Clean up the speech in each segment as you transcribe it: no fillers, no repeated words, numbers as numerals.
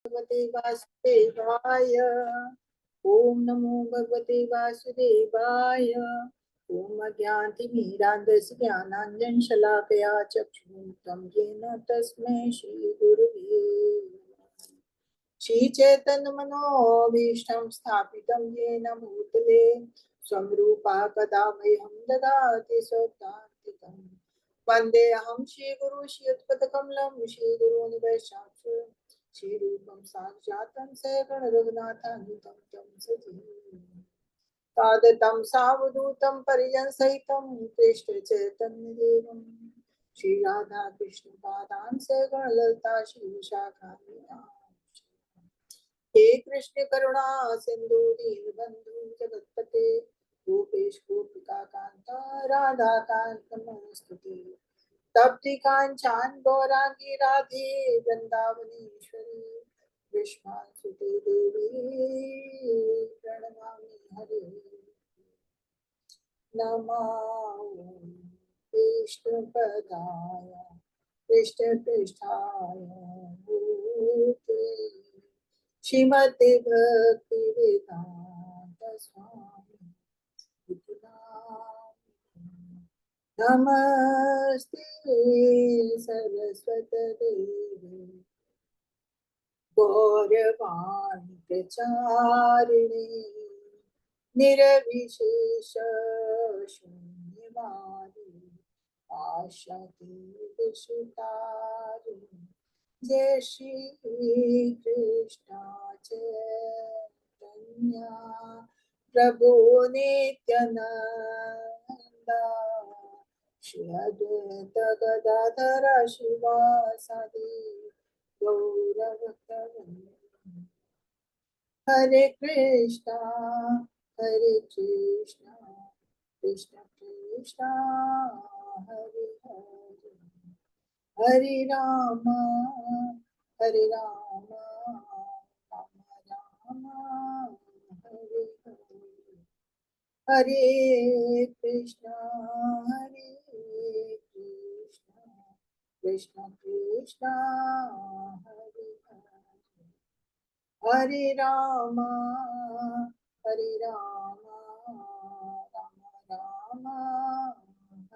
भगवते वासुदेवाय। ओम नमो भगवते वासुदेवाय। ओम अज्ञानतिमिरान्धस्य ज्ञानाञ्जन शलाकया चक्षुरुन्मिलितं येन तस्मै श्री गुरुवे नमः। श्री चैतन्य मनोभीष्टं स्थापितं येन भूतले स्वं रूपा कदा मह्यं ददाति स्वपदान्तिकं। वन्देऽहं श्रीगुरु श्रीयुतपदकमलं श्रीगुरून् वैष्णवं श्रीरूपं साक्षातं सकल रघुनाथान्वितं तं सजीवं तादतं सावधूतं परिजनसहितं कृष्ण चैतन्यदेवं श्री राधा कृष्ण पादान् सकल ललिता श्री विशाखान्वितान्। हे कृष्ण करुणा सिंधु दीनबंधु जगतपते गोपेश गोपिका कांता राधा कांत नमोस्तुते। तप्ति कांचन गौरांगी राधे वृंदावनेश्वरी विश्वासुते देवी प्रणमामि हरे। नमो विष्णुपदाय कृष्णपृष्ठाय भूते श्रीमते भक्ति वेदांत स्वामी इति नाम। नमस्ते सरस्वती देवी गौरवाणी प्रचारिणे निर्विशेष शून्यवादी आशाती विश्वतारिणी। जय श्री कृष्ण चैतन्य प्रभु नित्यानंद श्री अद्वैत गदाधर शिवासादि गौरभक्तवृंद। हरे कृष्णा कृष्ण कृष्णा हरे हरे हरे राम राम राम हरे हरे हरे कृष्णा कृष्ण कृष्णा हरे हरे हरे राम राम राम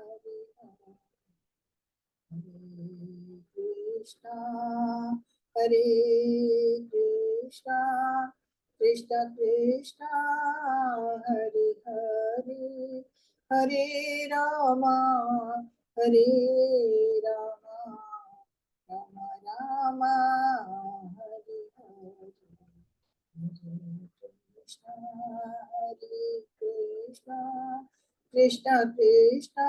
हरे हरे हरे कृष्णा कृष्ण कृष्णा हरे हरे हरे राम राम राम हरे हरे हरे कृष्णा कृष्ण कृष्णा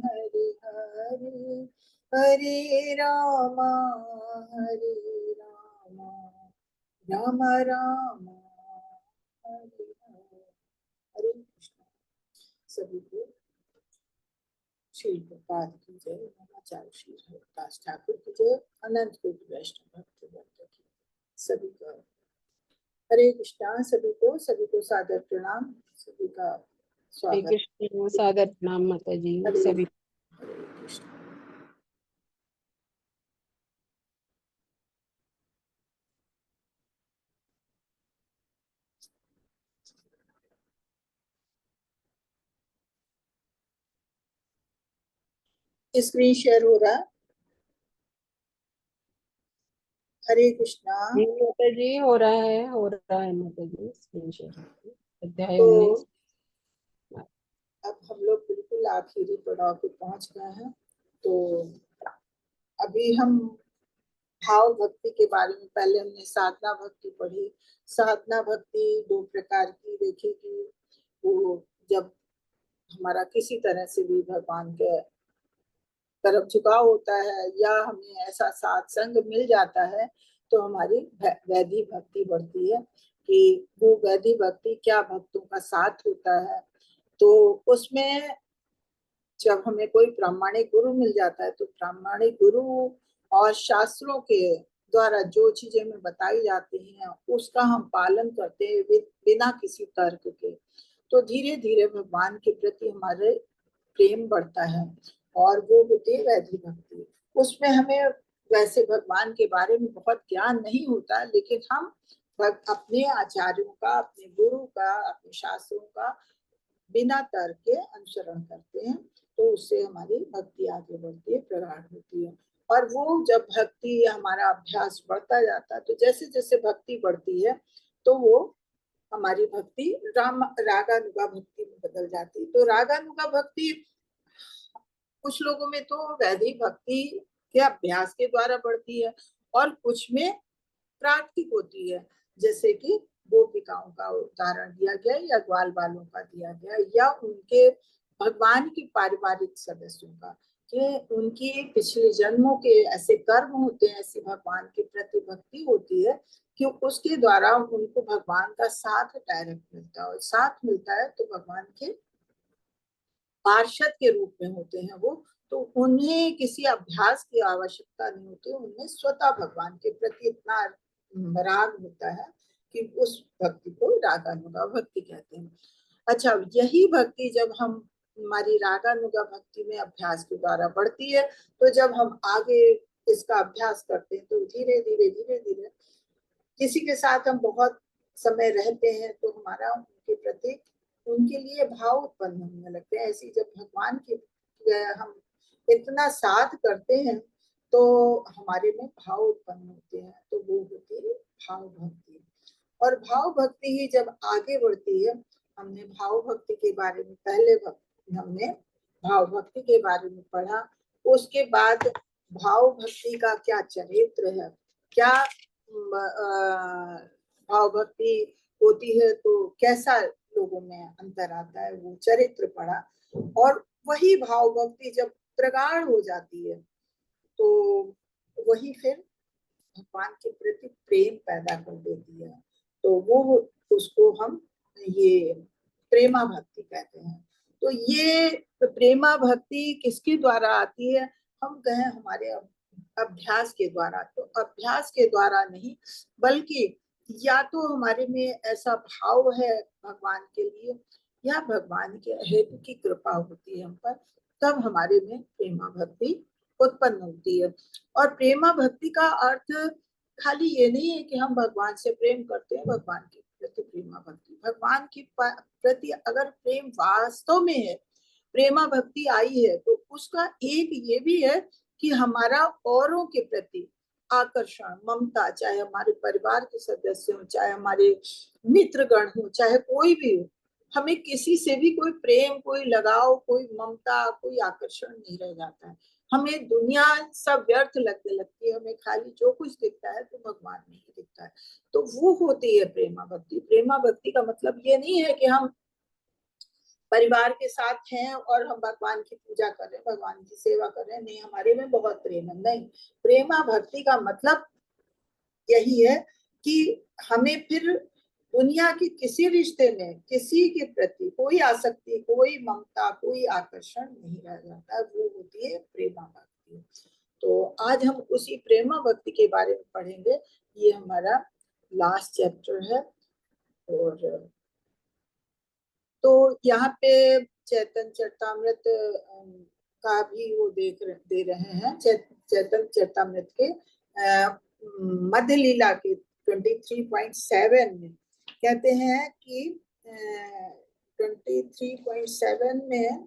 हरे हरे हरे राम राम राम हरे हरे। हरे कृष्ण। सभी को श्री प्रपात की जय। नमाचार्य श्री हरिदास ठाकुर की जय। अनंत कोटि वैष्णव भक्त वृंद की सभी का हरे कृष्णा। सभी को सादर प्रणाम। सभी का श्री स्वागत। कृष्ण सादर प्रणाम माता जी हरे सभी। हरे कृष्ण। स्क्रीन शेयर हो रहा। हरे कृष्णा। माता जी हो रहा है माता जी स्क्रीन शेयर अध्याय तो 19। अब हम लोग बिल्कुल आखिरी पड़ाव पे पहुंच गए हैं। तो अभी हम भाव भक्ति के बारे में, पहले हमने साधना भक्ति पढ़ी। साधना भक्ति दो प्रकार की देखी कि वो जब हमारा किसी तरह से भी भगवान के तरफ झुकाव होता है या हमें ऐसा सात्संग मिल जाता है तो हमारी वैधि भक्ति बढ़ती है। कि वो वैधि भक्ति क्या भक्तों का साथ होता है। तो उसमें जब हमें कोई प्रामाणिक गुरु मिल जाता है तो प्रामाणिक गुरु और शास्त्रों के द्वारा जो चीजें हमें बताई जाती हैं उसका हम पालन करते हैं बिना किसी तर्क के। तो धीरे धीरे भगवान के प्रति हमारे प्रेम बढ़ता है और वो होती है वैधि भक्ति। उसमें हमें वैसे भगवान के बारे में बहुत ज्ञान नहीं होता, लेकिन हम अपने आचार्यों का, अपने गुरु का, अपने शास्त्रों का बिना तर्क के अनुसरण करते हैं, तो उससे हमारी भक्ति आगे बढ़ती है, प्रगाढ़ होती है। और वो जब भक्ति हमारा अभ्यास बढ़ता जाता है, तो जैसे जैसे भक्ति बढ़ती है तो वो हमारी भक्ति रागानुगा भक्ति में बदल जाती है। तो रागानुगा भक्ति कुछ लोगों में तो वैदिक भक्ति के अभ्यास के द्वारा बढ़ती है, और कुछ में प्राकृतिक होती है, जैसे कि गोपिकाओं का उदाहरण दिया गया, या ग्वाल बालों का दिया गया, या उनके भगवान के पारिवारिक सदस्यों का, कि उनकी पिछले जन्मों के ऐसे कर्म होते हैं, ऐसी भगवान के प्रति भक्ति होती है कि उसके द्वारा उनको भगवान का साथ डायरेक्ट मिलता है, और साथ मिलता है तो भगवान के पार्षद के रूप में होते हैं वो। तो उन्हें किसी अभ्यास की आवश्यकता नहीं होती, उनमें स्वतः भगवान के प्रति इतना राग होता है कि उस भक्ति को रागानुगा भक्ति कहते हैं। अच्छा, यही भक्ति जब हम हमारी रागानुगा भक्ति में अभ्यास के द्वारा बढ़ती है, तो जब हम आगे इसका अभ्यास करते हैं तो धीरे धीरे धीरे धीरे किसी के साथ हम बहुत समय रहते हैं तो हमारा उनके प्रति, उनके लिए भाव उत्पन्न होने लगते हैं। ऐसी जब भगवान के हम इतना साथ करते हैं तो हमारे में भाव उत्पन्न होते हैं, तो वो होती है भाव भक्ति। और भाव भक्ति ही जब आगे बढ़ती है, हमने भाव भक्ति के बारे में पहले हमने भाव भक्ति के बारे में पढ़ा, उसके बाद भाव भक्ति का क्या चरित्र है, क्या भाव भक्ति होती है तो कैसा लोगों में अंतर आता है, वो चरित्र पढ़ा। और वही भाव भक्ति जब प्रगाढ़ हो जाती है तो वही फिर भगवान के प्रति प्रेम पैदा कर देती है, तो वो उसको हम ये प्रेमा भक्ति कहते हैं। तो ये प्रेमा भक्ति किसके द्वारा आती है, हम कहें हमारे अभ्यास के द्वारा। तो अभ्यास के द्वारा नहीं, बल्कि या तो हमारे में ऐसा भाव है भगवान के लिए, या भगवान के हेतु की कृपा होती है हम पर, तब हमारे में प्रेमा भक्ति उत्पन्न होती है। और प्रेमा भक्ति का अर्थ खाली ये नहीं है कि हम भगवान से प्रेम करते हैं, भगवान के प्रति प्रेमा भक्ति, भगवान के प्रति अगर प्रेम वास्तव में है, प्रेमा भक्ति आई है, तो उसका एक ये भी है कि हमारा औरों के प्रति आकर्षण, ममता, चाहे हमारे परिवार के सदस्य हो, चाहे हमारे मित्रगण हो, चाहे कोई भी हो, हमें किसी से भी कोई प्रेम, कोई लगाव, कोई ममता, कोई आकर्षण नहीं रह जाता है। हमें दुनिया सब व्यर्थ लगने लगती है, हमें खाली जो कुछ दिखता है तो भगवान नहीं दिखता है। तो वो होती है प्रेमा भक्ति। प्रेमा भक्ति का मतलब ये नहीं है कि हम परिवार के साथ हैं और हम भगवान की पूजा कर रहे हैं, भगवान की सेवा कर रहे हैं, नहीं हमारे में बहुत प्रेम है, नहीं। प्रेमा भक्ति का मतलब यही है कि हमें फिर दुनिया के किसी रिश्ते में किसी के प्रति कोई आसक्ति, कोई ममता, कोई आकर्षण नहीं रह जाता, वो होती है प्रेमा भक्ति। तो आज हम उसी प्रेमा भक्ति के बारे में पढ़ेंगे, ये हमारा लास्ट चैप्टर है। और तो यहाँ पे चैतन्य चरितामृत का भी वो दे रहे हैं, चैतन्य चरितामृत के मध्य लीला के 23.7 में कहते हैं कि 23.7 में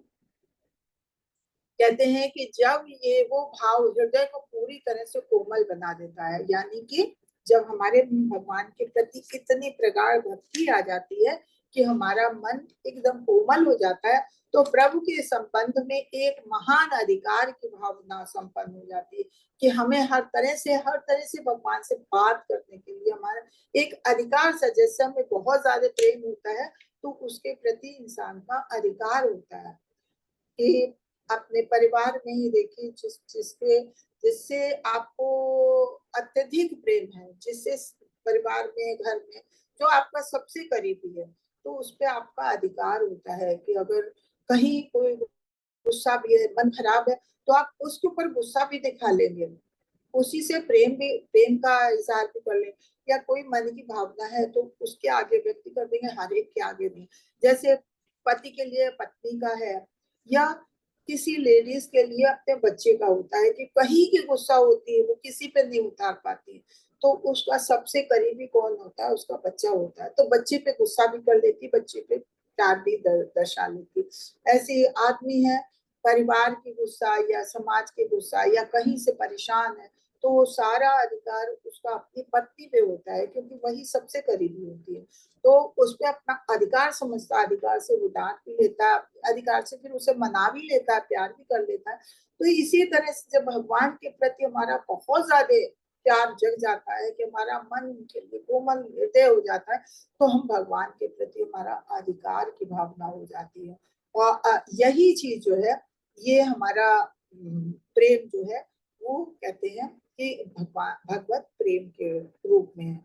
कहते हैं कि जब ये वो भाव हृदय को पूरी तरह से कोमल बना देता है, यानी कि जब हमारे भगवान के प्रति इतनी प्रगाढ़ भक्ति आ जाती है कि हमारा मन एकदम कोमल हो जाता है, तो प्रभु के संबंध में एक महान अधिकार की भावना संपन्न हो जाती है कि हमें हर तरह से भगवान से बात करने के लिए हमारा एक अधिकार सा, जैसे हमें बहुत ज्यादा प्रेम होता है तो उसके प्रति इंसान का अधिकार होता है कि अपने परिवार में ही देखिए, जिससे आपको अत्यधिक प्रेम है, जिससे परिवार में, घर में जो आपका सबसे करीबी है, तो उस पे आपका अधिकार होता है कि अगर कहीं कोई गुस्सा भी है, मन खराब है, तो आप उसके ऊपर गुस्सा भी दिखा लेंगे, उसी से प्रेम का इजहार भी कर लेंगे, या कोई मन की भावना है तो उसके आगे व्यक्त कर देंगे, हर एक के आगे नहीं। जैसे पति के लिए पत्नी का है, या किसी लेडीज के लिए अपने बच्चे का होता है कि कहीं की गुस्सा होती है, वो किसी पे नहीं उतार पाती है, तो उसका सबसे करीबी कौन होता है? उसका बच्चा होता है। तो बच्चे पे गुस्सा भी कर लेती, बच्चे पे प्यार भी दर्शा लेती। ऐसे आदमी है, परिवार की गुस्सा या समाज के गुस्सा या कहीं से परेशान है, तो वो सारा अधिकार उसका अपनी पत्नी पे होता है, क्योंकि वही सबसे करीबी होती है। तो उस पर अपना अधिकार समझता है, अधिकार से वो डांट भी लेता है, अधिकार से फिर उसे मना भी लेता है, प्यार भी कर लेता है। तो इसी तरह से जब भगवान के प्रति हमारा बहुत ज्यादा प्यार जग जाता है कि हमारा मन उनके लिए कोमल हृदय हो जाता है, तो हम भगवान के प्रति हमारा अधिकार की भावना हो जाती है। और यही चीज जो है, ये हमारा प्रेम जो है, वो कहते हैं कि भगवान भगवत प्रेम के रूप में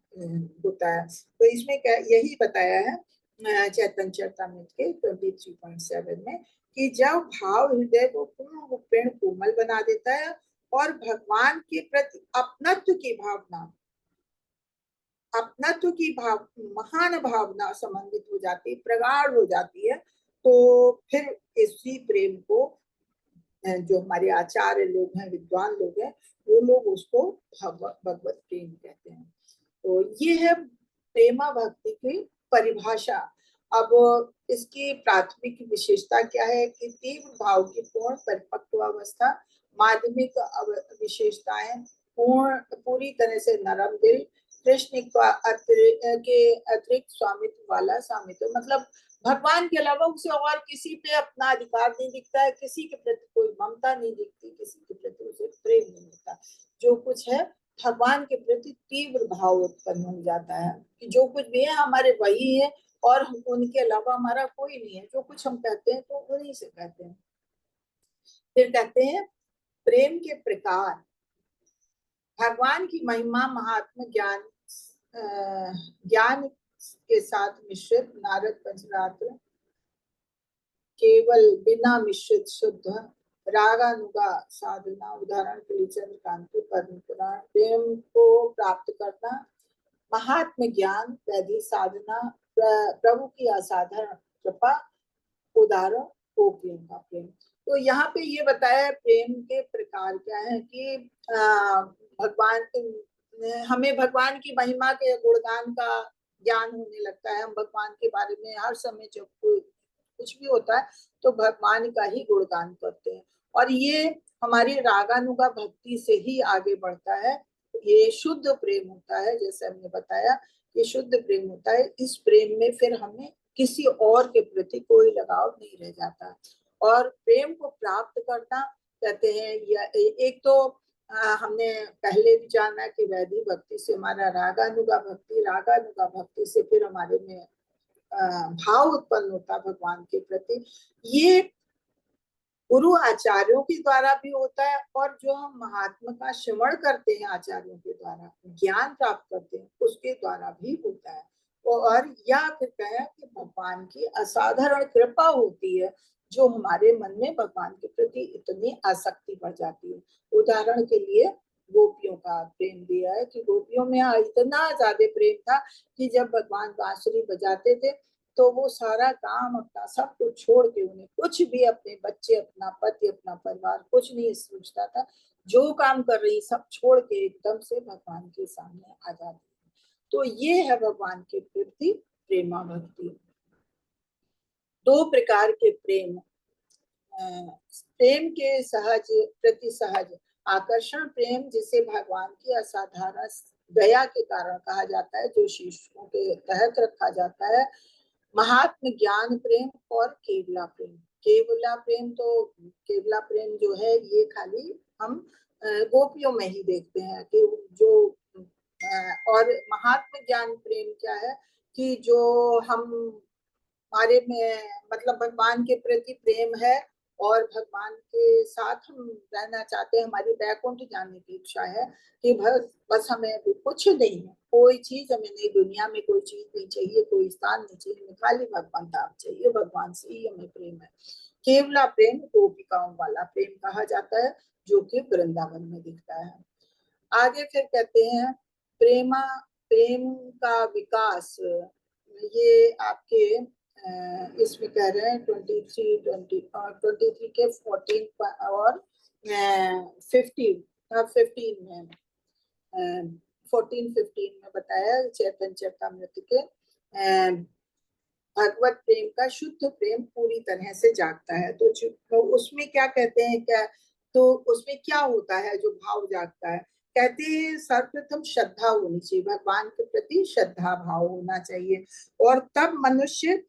होता है। तो इसमें क्या यही बताया है चैतन्य चरितमृत के 23.7 में, कि जब भाव हृदय को पूर्ण रूपेण कोमल बना देता है और भगवान के प्रति अपनत्व की भाव महान भावना संबंधित हो जाती है, प्रगाढ़ हो जाती है, तो फिर इसी प्रेम को जो हमारे आचार्य लोग हैं, विद्वान लोग हैं, वो लोग उसको भगवत प्रेम कहते हैं। तो ये है प्रेमा भक्ति की परिभाषा। अब इसकी प्राथमिक विशेषता क्या है कि तीव्र भाव की पूर्ण परिपक्व अवस्था, माध्यमिक विशेषताएं, पूरी तरह से नरम दिल, कृष्ण के अतिरिक्त स्वामित्व वाला स्वामित्व, मतलब भगवान के अलावा उसे और किसी पे अपना अधिकार नहीं दिखता है, किसी के प्रति कोई ममता नहीं दिखती, किसी के प्रति उसे प्रेम नहीं होता। जो कुछ है भगवान के प्रति तीव्र भाव उत्पन्न हो जाता है कि जो कुछ भी है हमारे वही है, और उनके अलावा हमारा कोई नहीं है। जो कुछ हम कहते हैं तो उन्हीं से कहते हैं। फिर कहते हैं प्रेम के प्रकार, भगवान की महिमा, महात्मा, ज्ञान के साथ मिश्रित, नारद पंचरात्र, केवल बिना मिश्रित शुद्ध रागानुगा साधना, उदाहरण के लिए चंद्रकांत पद्म पुराण, प्रेम को प्राप्त करना, महात्म ज्ञान, वैधि साधना, प्रभु की असाधारण कृपा, उदाहरण ओपियम का प्रेम। तो यहाँ पे ये बताया प्रेम के प्रकार क्या है कि भगवान, हमें भगवान की महिमा के गुणगान का ज्ञान होने लगता है। हम भगवान के बारे में हर समय जब कोई कुछ भी होता है तो भगवान का ही गुणगान करते हैं, और ये हमारी रागानुगा भक्ति से ही आगे बढ़ता है। ये शुद्ध प्रेम होता है, जैसे हमने बताया, ये शुद्ध प्रेम होता है। इस प्रेम में फिर हमें किसी और के प्रति कोई लगाव नहीं रह जाता। और प्रेम को प्राप्त करना कहते हैं, या एक तो हमने पहले भी जाना कि वैदिक भक्ति से हमारा रागानुगा भक्ति, रागानुगा भक्ति से फिर हमारे में भाव उत्पन्न होता भगवान के प्रति। ये गुरु आचार्यों के द्वारा भी होता है, और जो हम महात्मा का श्रवण करते हैं आचार्यों के द्वारा, ज्ञान प्राप्त करते हैं, उसके द्वारा भी होता है। और या फिर कहें कि भगवान की असाधारण कृपा होती है, जो हमारे मन में भगवान के प्रति इतनी आसक्ति बढ़ जाती है। उदाहरण के लिए गोपियों का प्रेम दिया है कि गोपियों में इतना ज्यादा प्रेम था कि जब भगवान बांसुरी बजाते थे तो वो सारा काम अपना सब कुछ छोड़ के, उन्हें कुछ भी, अपने बच्चे, अपना पति, अपना परिवार कुछ नहीं सोचता था, जो काम कर रही सब छोड़ के एकदम से भगवान के सामने आ जाती। तो ये है भगवान के प्रति प्रेमा भक्ति। दो प्रकार के प्रेम, प्रेम के सहज प्रति सहज आकर्षण प्रेम, जिसे भगवान की असाधारण दया के कारण कहा जाता है, जो शिष्यों के तहत रखा जाता है। महात्म ज्ञान प्रेम और केवला प्रेम। केवला प्रेम तो, केवला प्रेम जो है ये खाली हम गोपियों में ही देखते हैं कि जो, और महात्म ज्ञान प्रेम क्या है कि जो हम, हमारे में मतलब भगवान के प्रति प्रेम है और भगवान के साथ हम रहना चाहते हैं, हमारी वैकुंठ जाने की इच्छा है कि बस हमें कुछ नहीं है, कोई चीज हमें नहीं, दुनिया में कोई चीज नहीं चाहिए, कोई स्थान नहीं चाहिए, हमें खाली भगवान धाम चाहिए, भगवान से ही हमें प्रेम है। केवला प्रेम गोपिकाओं वाला प्रेम कहा जाता है, जो कि वृंदावन में दिखता है। आगे फिर कहते हैं प्रेम का विकास, ये आपके इसमें कह रहे हैं 23 के 14 और 15 में 14-15 में बताया चैतन्य चरितमृत के भगवत प्रेम का शुद्ध प्रेम पूरी तरह से जागता है। तो उसमें क्या कहते हैं, क्या तो उसमें क्या होता है जो भाव जागता है, कहते हैं सर्वप्रथम श्रद्धा होनी चाहिए, भगवान के प्रति श्रद्धा भाव होना चाहिए, और तब मनुष्य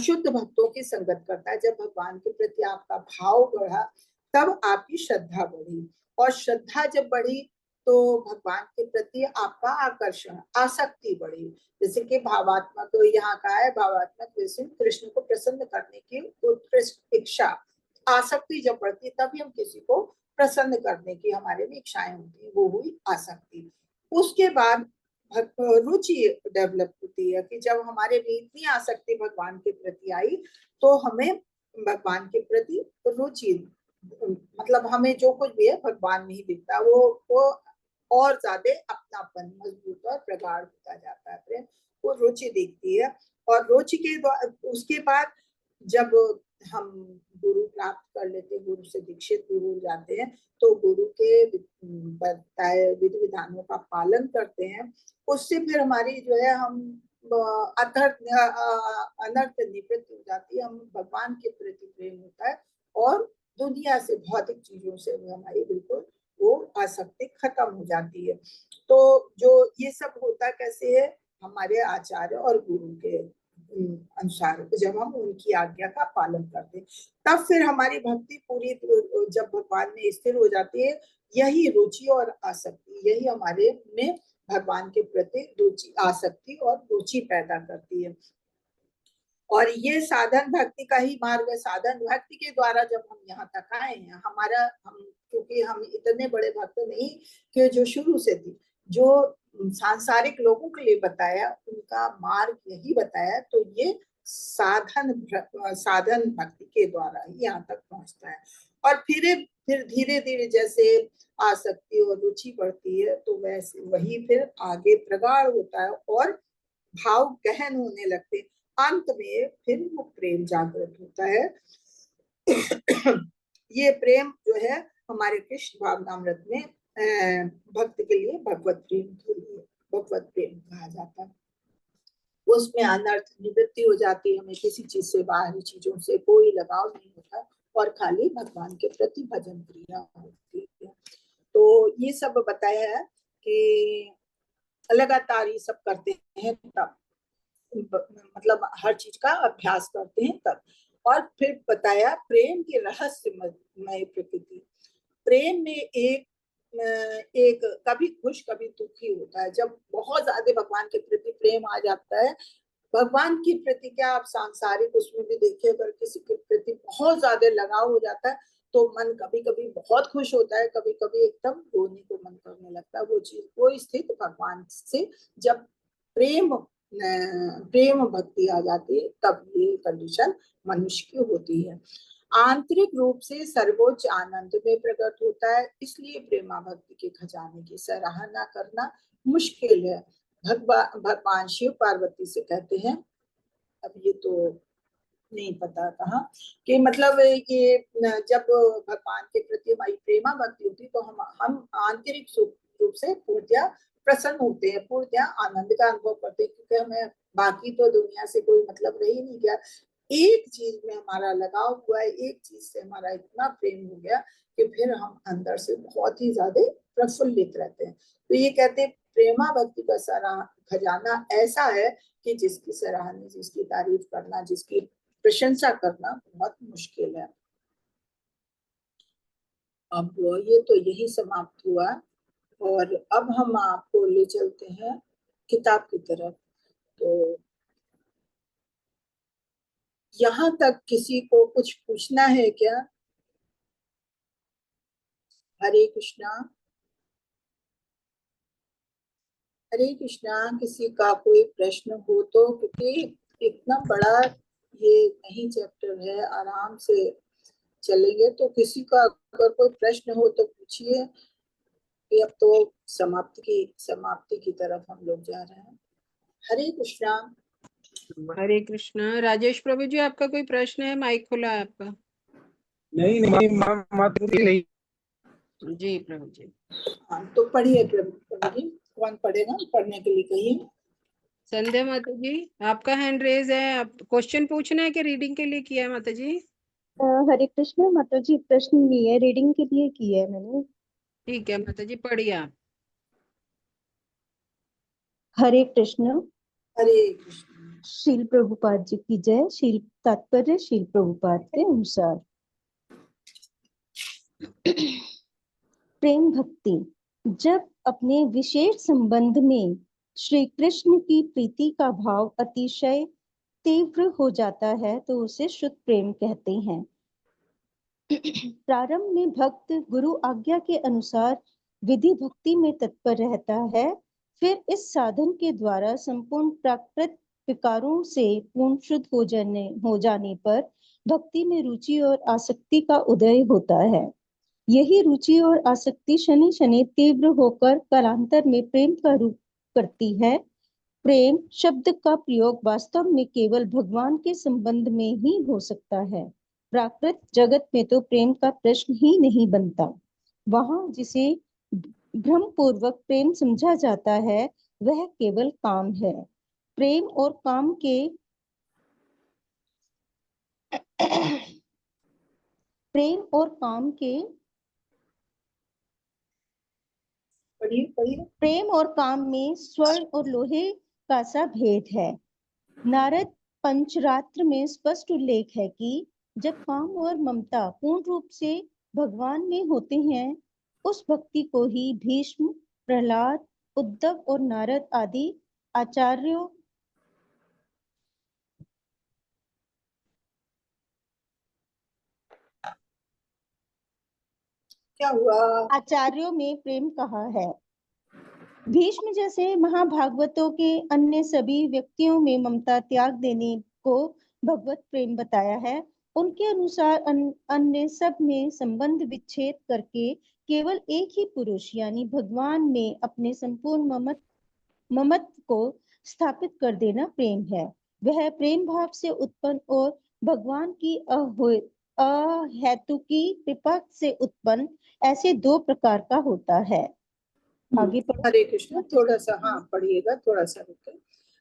शुद्ध भक्तों की संगत करता है। जब भगवान के प्रति आपका भाव बढ़ा तब आपकी श्रद्धा बढ़ी, और श्रद्धा जब बढ़ी तो भगवान के प्रति आपका आकर्षण आसक्ति बढ़ी। जैसे कि भावात्मक यहाँ का है, भावात्मक विषय कृष्ण को प्रसन्न करने की उत्कृष्ट इच्छा, आसक्ति जब बढ़ती तभी हम किसी को प्रसन्न करने की हमारे में इच्छाएं होती है, वो हुई आसक्ति। उसके बाद रुचि डेवलप होती है कि जब हमारे में इतनी आसक्ति भगवान के प्रति आई तो हमें भगवान के प्रति रुचि, मतलब हमें जो कुछ भी है भगवान में ही दिखता है, वो और ज्यादा अपनापन मजबूत और प्रगाढ़ होता जाता है प्रेम, वो रुचि दिखती है। और रुचि के उसके बाद जब हम गुरु प्राप्त कर लेते हैं, गुरु से दीक्षित भी हो जाते हैं, तो गुरु के बताए विधि विधानों का पालन करते हैं, उससे फिर हमारी जो है हम अनर्थ निवृत्त हो जाती है, हम भगवान के प्रति प्रेम होता है, और दुनिया से भौतिक चीजों से हमारी बिल्कुल वो आसक्ति खत्म हो जाती है। तो जो ये सब होता कैसे है, हमारे आचार्य और गुरु के अनुसार जब हम उनकी आज्ञा का पालन करते हैं, तब फिर हमारी भक्ति पूरी जब भगवान में स्थिर हो जाती है, यही रुचि और आसक्ति, यही हमारे में भगवान के प्रति रुचि आसक्ति और रुचि पैदा करती है। और ये साधन भक्ति का ही मार्ग है। साधन भक्ति के द्वारा जब हम यहाँ तक आए हैं, हम क्योंकि हम इतने बड़े भक्त नहीं कि जो शुरू से थी, जो सांसारिक लोगों के लिए बताया उनका मार्ग यही बताया, तो ये साधन भक्ति के द्वारा ही यहाँ तक पहुंचता है। और फिर धीरे धीरे जैसे आसक्ति और रुचि बढ़ती है तो वैसे वही फिर आगे प्रगाढ़ होता है और भाव गहन होने लगते, अंत में फिर वो प्रेम जागृत होता है। ये प्रेम जो है हमारे कृष्ण भावनामृत में भक्त के लिए भगवत प्रेम कहा जाता है। उसमें अनर्थ निवृत्ति हो जाती है, हमें किसी चीज से, बाहरी चीजों से कोई लगाव नहीं होता और खाली भगवान के प्रति भजन क्रिया होती है। तो ये सब बताया है कि लगातार ये सब करते हैं तब, मतलब हर चीज का अभ्यास करते हैं तब। और फिर बताया प्रेम के रहस्यमय प्रकृति। प्रेम में एक कभी खुश कभी दुखी होता है। जब बहुत ज्यादा भगवान के प्रति प्रेम आ जाता है, भगवान के प्रति क्या आप सांसारिक उसमें भी देखिए, अगर किसी के प्रति बहुत ज्यादा लगाव हो जाता है तो मन कभी कभी बहुत खुश होता है, कभी कभी एकदम रोने को मन करने लगता है। वो चीज, वो स्थिति भगवान से जब प्रेम भक्ति आ जाती है तब ये कंडीशन मनुष्य की होती है। आंतरिक रूप से सर्वोच्च आनंद में प्रकट होता है, इसलिए प्रेमा भक्ति के खजाने की सराहना करना मुश्किल है। भगवान शिव पार्वती से कहते हैं, अब ये तो नहीं पता कहा कि मतलब ये जब भगवान के प्रति हमारी प्रेमा भक्ति होती तो हम आंतरिक रूप से पूर्णतया प्रसन्न होते हैं, पूर्णतया आनंद का अनुभव करते हैं, क्योंकि हमें बाकी तो दुनिया से कोई मतलब रह ही नहीं गया। एक चीज में हमारा लगाव हुआ है, एक चीज से हमारा इतना प्रेम हो गया कि फिर हम अंदर से बहुत ही ज्यादा प्रफुल्लित रहते हैं। तो ये कहते हैं प्रेमा भक्ति का खजाना ऐसा है कि जिसकी सराहना, जिसकी तारीफ करना, जिसकी प्रशंसा करना बहुत मुश्किल है। अब ये तो यही समाप्त हुआ और अब हम आपको ले चलते हैं किताब की तरफ। तो यहाँ तक किसी को कुछ पूछना है क्या? हरे कृष्णा। हरे कृष्णा। किसी का कोई प्रश्न हो तो, क्योंकि इतना बड़ा ये नहीं चैप्टर है, आराम से चलेंगे। तो किसी का अगर कोई प्रश्न हो तो पूछिए। अब तो समाप्ति की तरफ हम लोग जा रहे हैं। हरे कृष्णा। हरे कृष्णा। राजेश प्रभु जी, आपका कोई प्रश्न है? माइक खुला है आपका। नहीं नहीं माता जी नहीं। जी प्रभु जी। हाँ, तो पढ़िए प्रभु प्रभु जी, कौन पढ़ेगा? पढ़ने के लिए कहिए। संध्या माता जी, आपका हैंड रेज है, आप क्वेश्चन पूछना है कि रीडिंग के लिए किया है माता जी? हरे कृष्ण माता जी, प्रश्न नहीं है, रीडिंग के लिए की है मैंने। ठीक है माता जी, पढ़िए आप। हरे कृष्ण। हरे कृष्ण। शील प्रभुपाद जी की जय। शील तात्पर्य शील प्रभुपाद के अनुसार प्रेम भक्ति जब अपने विशेष संबंध में श्री कृष्ण की प्रीति का भाव अतिशय तीव्र हो जाता है तो उसे शुद्ध प्रेम कहते हैं। प्रारंभ में भक्त गुरु आज्ञा के अनुसार विधि भक्ति में तत्पर रहता है, फिर इस साधन के द्वारा संपूर्ण प्राकृत विकारों से पूर्ण शुद्ध हो जाने पर भक्ति में रुचि और आसक्ति का उदय होता है। यही रुचि और आसक्ति शनि शनि तीव्र होकर कालांतर में प्रेम का रूप करती है। प्रेम शब्द का प्रयोग वास्तव में केवल भगवान के संबंध में ही हो सकता है। प्राकृत जगत में तो प्रेम का प्रश्न ही नहीं बनता। वहां जिसे भ्रम पूर्वक प्रेम समझा जाता है वह केवल काम है। प्रेम और काम के प्रेम और काम के पढ़िए पढ़िए। प्रेम और काम में स्वर्ण और लोहे का सा भेद है। नारद पंचरात्र में स्पष्ट उल्लेख है कि जब काम और ममता पूर्ण रूप से भगवान में होते हैं, उस भक्ति को ही भीष्म, प्रहलाद, उद्धव और नारद आदि आचार्यों क्या हुआ? आचार्यों में प्रेम कहा है। भीष्म जैसे महाभागवतों के अन्य सभी व्यक्तियों में ममता त्याग देने को भगवत प्रेम बताया है। उनके अनुसार अन्य सब में संबंध विच्छेद करके केवल एक ही पुरुष यानी भगवान में अपने संपूर्ण ममत्व को स्थापित कर देना प्रेम है। वह प्रेम भाव से उत्पन्न और भगवान की अहेतुकी कृपा से उत्पन्न ऐसे दो प्रकार का होता है। आगे पढ़ो। हरे कृष्ण। थोड़ा सा हाँ पढ़िएगा, थोड़ा सा रुके।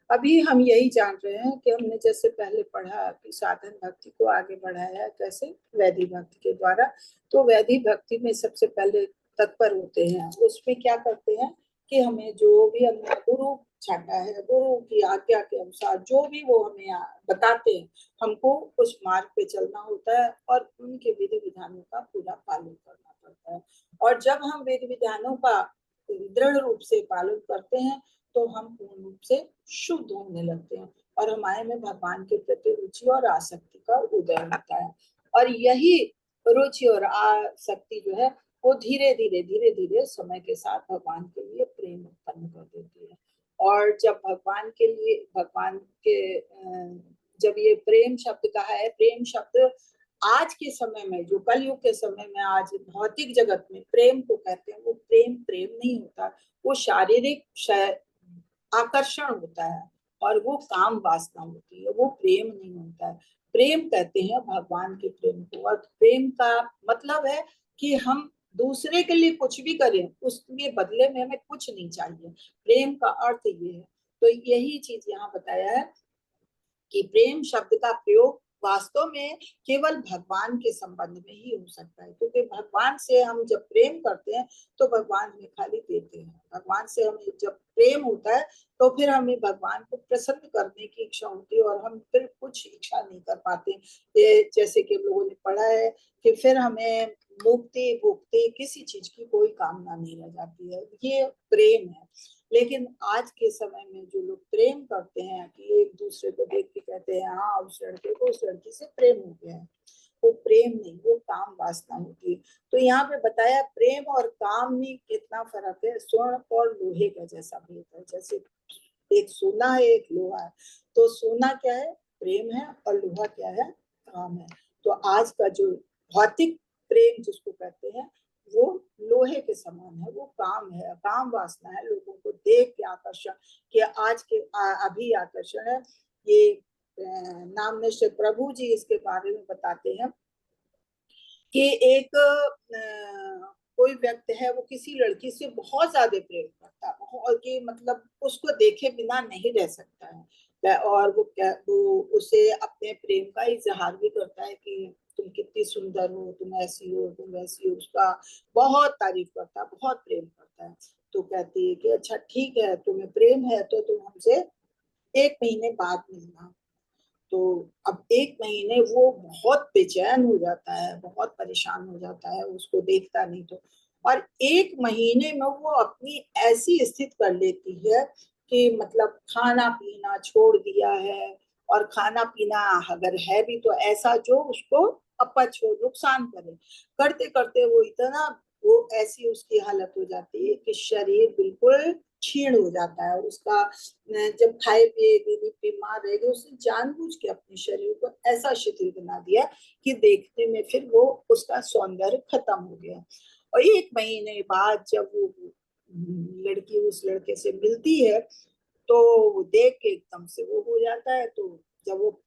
अभी हम यही जान रहे हैं कि हमने जैसे पहले पढ़ा कि साधन भक्ति को आगे बढ़ाया कैसे, वैदिक भक्ति के द्वारा। तो वैदिक भक्ति में सबसे पहले तत्पर होते हैं, उसमें क्या करते हैं कि हमें जो भी हमने गुरु छाटा है, गुरु की आज्ञा के अनुसार जो भी वो हमें बताते हैं, हमको उस मार्ग पे चलना होता है और उनके विधि विधानों का पूरा पालन करना पड़ता है। और जब हम विधि विधानों का दृढ़ रूप से पालन करते हैं तो हम पूर्ण रूप से शुद्ध होने लगते हैं और हमारे में भगवान के प्रति रुचि और आसक्ति का उदय होता है। और यही रुचि और आसक्ति जो है वो धीरे धीरे समय के साथ भगवान के लिए प्रेम उत्पन्न कर देती है। और जब भगवान के लिए भगवान के जब ये प्रेम शब्द कहा है, प्रेम शब्द आज के समय में जो कलयुग के समय में आज भौतिक जगत में प्रेम को कहते हैं, वो प्रेम प्रेम नहीं होता, वो शारीरिक आकर्षण होता है और वो काम वासना होती है, वो प्रेम नहीं होता है। प्रेम कहते हैं भगवान के प्रेम को। और प्रेम का मतलब है कि हम दूसरे के लिए कुछ भी करें उसके बदले में हमें कुछ नहीं चाहिए। प्रेम का अर्थ ये है। तो यही चीज यहाँ बताया है कि प्रेम शब्द का प्रयोग वास्तव में केवल भगवान के संबंध में ही हो सकता है, क्योंकि भगवान से हम जब प्रेम करते हैं तो भगवान हमें खाली देते हैं। भगवान से हमें जब प्रेम होता है तो फिर हमें भगवान को प्रसन्न करने की इच्छा होती है और हम फिर कुछ इच्छा नहीं कर पाते। ये जैसे कि हम लोगों ने पढ़ा है कि फिर हमें मुक्ति भुक्ति किसी चीज की कोई कामना नहीं रह जाती है, ये प्रेम है। लेकिन आज के समय में जो लोग प्रेम करते हैं कि एक दूसरे को देख के कहते हैं हाँ उस लड़के को उस लड़की से प्रेम हो गया है, वो प्रेम नहीं, वो काम वासना होती है। तो यहाँ पे बताया प्रेम और काम में कितना फर्क है। स्वर्ण और लोहे का जैसा भेद है, जैसे एक सोना है एक लोहा है। तो सोना क्या है? प्रेम है। और लोहा क्या है? काम है। तो आज का जो भौतिक प्रेम जिसको कहते हैं वो लोहे के समान है, वो काम है, काम वासना है, लोगों को देख के आकर्षण कि आज के अभी आकर्षण है। ये नाम निश्चय प्रभु जी इसके बारे में बताते हैं कि एक कोई व्यक्ति है, वो किसी लड़की से बहुत ज्यादा प्रेम करता है, बहुत कि मतलब उसको देखे बिना नहीं रह सकता है, और वो उसे अपने प्रेम का इजहार भी करता है कि तुम कितनी सुंदर हो, तुम ऐसी हो, तुम वैसी हो, उसका बहुत तारीफ करता है, बहुत प्रेम करता है। तो कहती है कि अच्छा ठीक है, तुम्हें प्रेम है तो तुम हमसे 1 महीने बाद मिलना। तो अब 1 महीने वो बहुत बेचैन हो जाता है, बहुत परेशान हो जाता है, उसको देखता नहीं तो। और 1 महीने में वो अपनी ऐसी स्थिति कर लेती है कि मतलब खाना पीना छोड़ दिया है, और खाना पीना अगर है भी तो ऐसा जो उसको अपच हो, नुकसान करे। करते करते वो इतना, वो ऐसी उसकी हालत हो जाती है कि शरीर बिल्कुल क्षीण हो जाता है। और उसका जब खाए पिए बीमार रहेगा, उसने जानबूझ के अपने शरीर को ऐसा शिथिल बना दिया कि देखने में फिर वो उसका सौंदर्य खत्म हो गया। और 1 महीने बाद जब वो लड़की उस लड़के से मिलती है तो वो देख के एकदम से वो हो जाता है। तो जब वो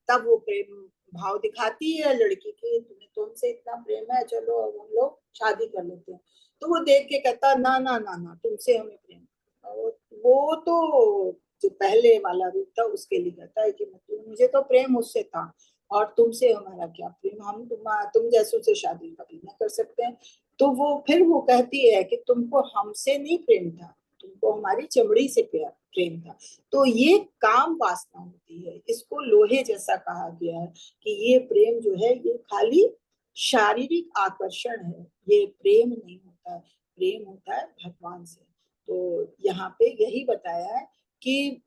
तब वो प्रेम भाव दिखाती है लड़की की, तुम्हें तो हमसे इतना प्रेम है, चलो अब हम लोग शादी कर लेते हैं। तो वो देख के कहता ना ना ना ना, तुमसे हमें प्रेम। और वो तो जो पहले वाला रूप था उसके लिए कहता है कि मतलब मुझे तो प्रेम उससे था, और तुमसे हमारा क्या प्रेम, हम तुम जैसों से शादी कभी ना कर सकते हैं। तो वो फिर वो कहती है कि तुमको हमसे नहीं प्रेम था, तुमको हमारी चमड़ी से प्रेम था। तो ये काम वासना होती है, इसको लोहे जैसा कहा गया है कि ये प्रेम जो है ये खाली शारीरिक आकर्षण है, ये प्रेम नहीं होता है। प्रेम होता है भगवान से। तो यहाँ पे यही बताया है कि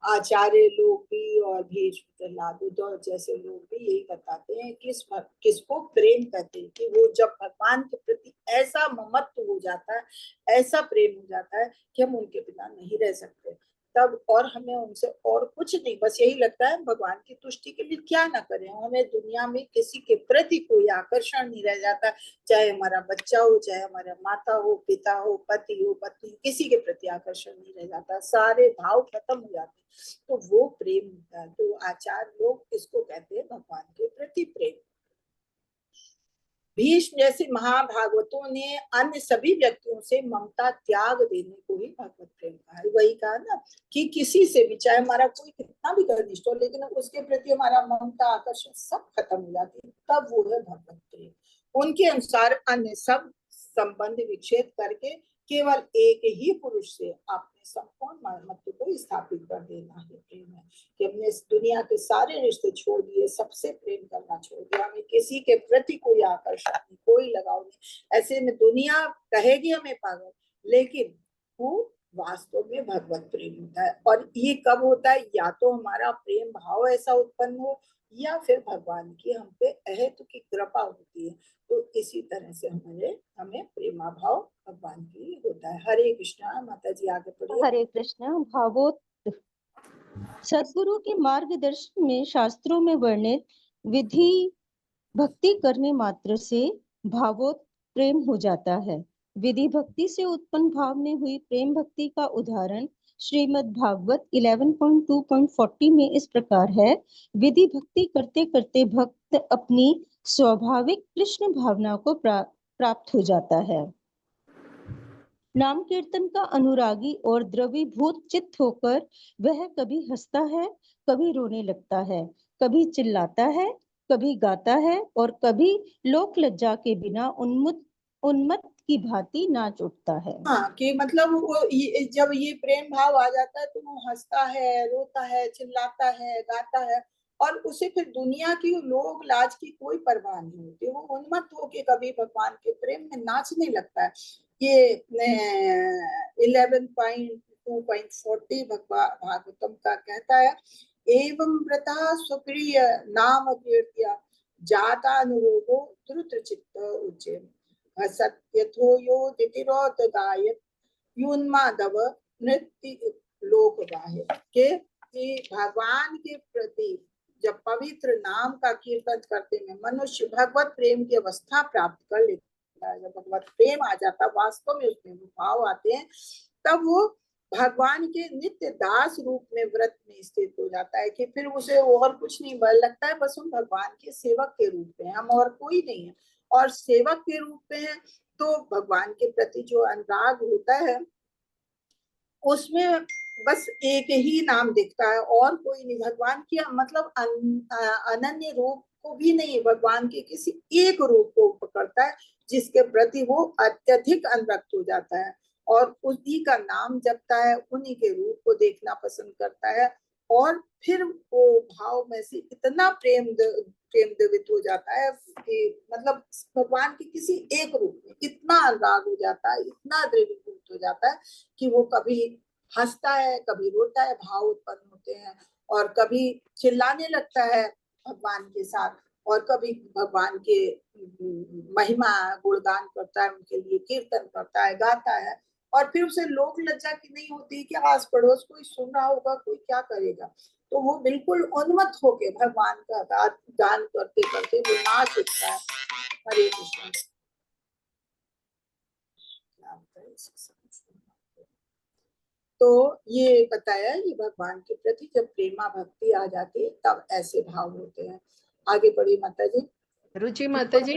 आचार्य लोग भी और भीष्म प्रहलाद और जैसे लोग भी यही बताते हैं कि किसको प्रेम कहते हैं, कि वो जब भगवान के प्रति ऐसा ममत्व हो जाता है, ऐसा प्रेम हो जाता है कि हम उनके बिना नहीं रह सकते। तब और हमें उनसे और कुछ नहीं, बस यही लगता है भगवान की तुष्टि के लिए क्या ना करें, हमें दुनिया में किसी के प्रति कोई आकर्षण नहीं रह जाता। चाहे हमारा बच्चा हो, चाहे हमारा माता हो, पिता हो, पति हो, पत्नी, किसी के प्रति आकर्षण नहीं रह जाता, सारे भाव खत्म हो जाते। तो वो प्रेम होता है। तो आचार्य लोग इसको कहते हैं भगवान के प्रति प्रेम। भीष्म जैसे महाभागवतों ने अन्य सभी व्यक्तियों से ममता त्याग देने को ही भगवत प्रेम कहा है। वही कहा ना कि किसी से भी, चाहे हमारा कोई कितना भी घनिष्ठ हो, लेकिन उसके प्रति हमारा ममता आकर्षण सब खत्म हो जाती है, तब वो है भगवत प्रेम। उनके अनुसार अन्य सब संबंध विच्छेद करके केवल एक ही पुरुष से अपने संपूर्ण महत्व को स्थापित कर देना है प्रेम है। कि हमने इस दुनिया के सारे रिश्ते छोड़ दिए, सबसे प्रेम करना छोड़ दिया, हमें किसी के प्रति कोई आकर्षण नहीं, कोई लगाव नहीं। ऐसे में दुनिया कहेगी हमें पागल, लेकिन वो वास्तव में भगवत प्रेम होता है। और ये कब होता है, या तो हमारा प्रेम भाव ऐसा उत्पन्न हो, या फिर भगवान की हम पे अहेतु की कृपा होती है। तो इसी तरह से हमें प्रेमा भाव भगवान की होता है। हरे कृष्णा। माता जी आगे पढ़िए। हरे कृष्णा। भावोत सद्गुरु के मार्गदर्शन में शास्त्रों में वर्णित विधि भक्ति करने मात्र से भावोत प्रेम हो जाता है। विधि भक्ति से उत्पन्न भाव में हुई प्रेम भक्ति का उदाहरण श्रीमद् भागवत 11.2.40 में इस प्रकार है। विधि भक्ति करते करते भक्त अपनी स्वाभाविक कृष्ण भावना को प्राप्त हो जाता है। नाम कीर्तन का अनुरागी और द्रवीभूत चित्त होकर वह कभी हंसता है, कभी रोने लगता है, कभी चिल्लाता है, कभी गाता है, और कभी लोक लज्जा के बिना उन्मत्त की भांति नाच उठता है। हाँ, कि मतलब वो जब ये प्रेम भाव आ जाता है तो वो हंसता है, रोता है, चिल्लाता है, गाता है, और उसे फिर दुनिया की लोग लाज की कोई परवाह नहीं होती। वो उन्मत्त होके कभी भगवान के प्रेम में नाचने लगता है। ये 11.2.40 भागवतम का कहता है, एवं व्रता स्वप्रिय नाम कीर्त्या जाता अनुरोगो द्रुत चित्त उज्जैन सत्यथो यो दितिरोत गायत युन्मादव नृत्य लोक गाहे। के भगवान के प्रति जब पवित्र नाम का कीर्तन करते में मनुष्य भगवत प्रेम की अवस्था प्राप्त कर लेता है, जब भगवत प्रेम आ जाता, वास्तव में उसमें भाव आते हैं, तब वो भगवान के नित्य दास रूप में व्रत में स्थित हो जाता है कि फिर उसे और कुछ नहीं लगता है, बस हम भगवान के सेवक के रूप में, हम और कोई नहीं है। और सेवक के रूप में है तो भगवान के प्रति जो अनुराग होता है उसमें बस एक ही नाम दिखता है और कोई नहीं। भगवान की मतलब अनन्य रूप को भी नहीं, भगवान के किसी एक रूप को पकड़ता है जिसके प्रति वो अत्यधिक अनुरक्त हो जाता है और उसी का नाम जपता है, उन्हीं के रूप को देखना पसंद करता है और फिर वो भाव में से इतना प्रेम द्रवित हो जाता है कि मतलब भगवान के किसी एक रूप में इतना अनुराग हो जाता है, इतना द्रवीभूत हो जाता है कि वो कभी हंसता है, कभी रोता है, भाव उत्पन्न होते हैं और कभी चिल्लाने लगता है भगवान के साथ और कभी भगवान के महिमा गुणगान करता है, उनके लिए कीर्तन करता है, गाता है और फिर उसे लोक लज्जा की नहीं होती कि आस पड़ोस कोई सुन रहा होगा, कोई क्या करेगा, तो वो बिल्कुल उन्मत्त होके भगवान का गान करते करते वो नाच उठता है। हरे कृष्ण। तो ये बताया ये भगवान के प्रति जब प्रेमा भक्ति आ जाती है तब ऐसे भाव होते हैं। आगे बढ़ी माता जी। रुचि माता जी।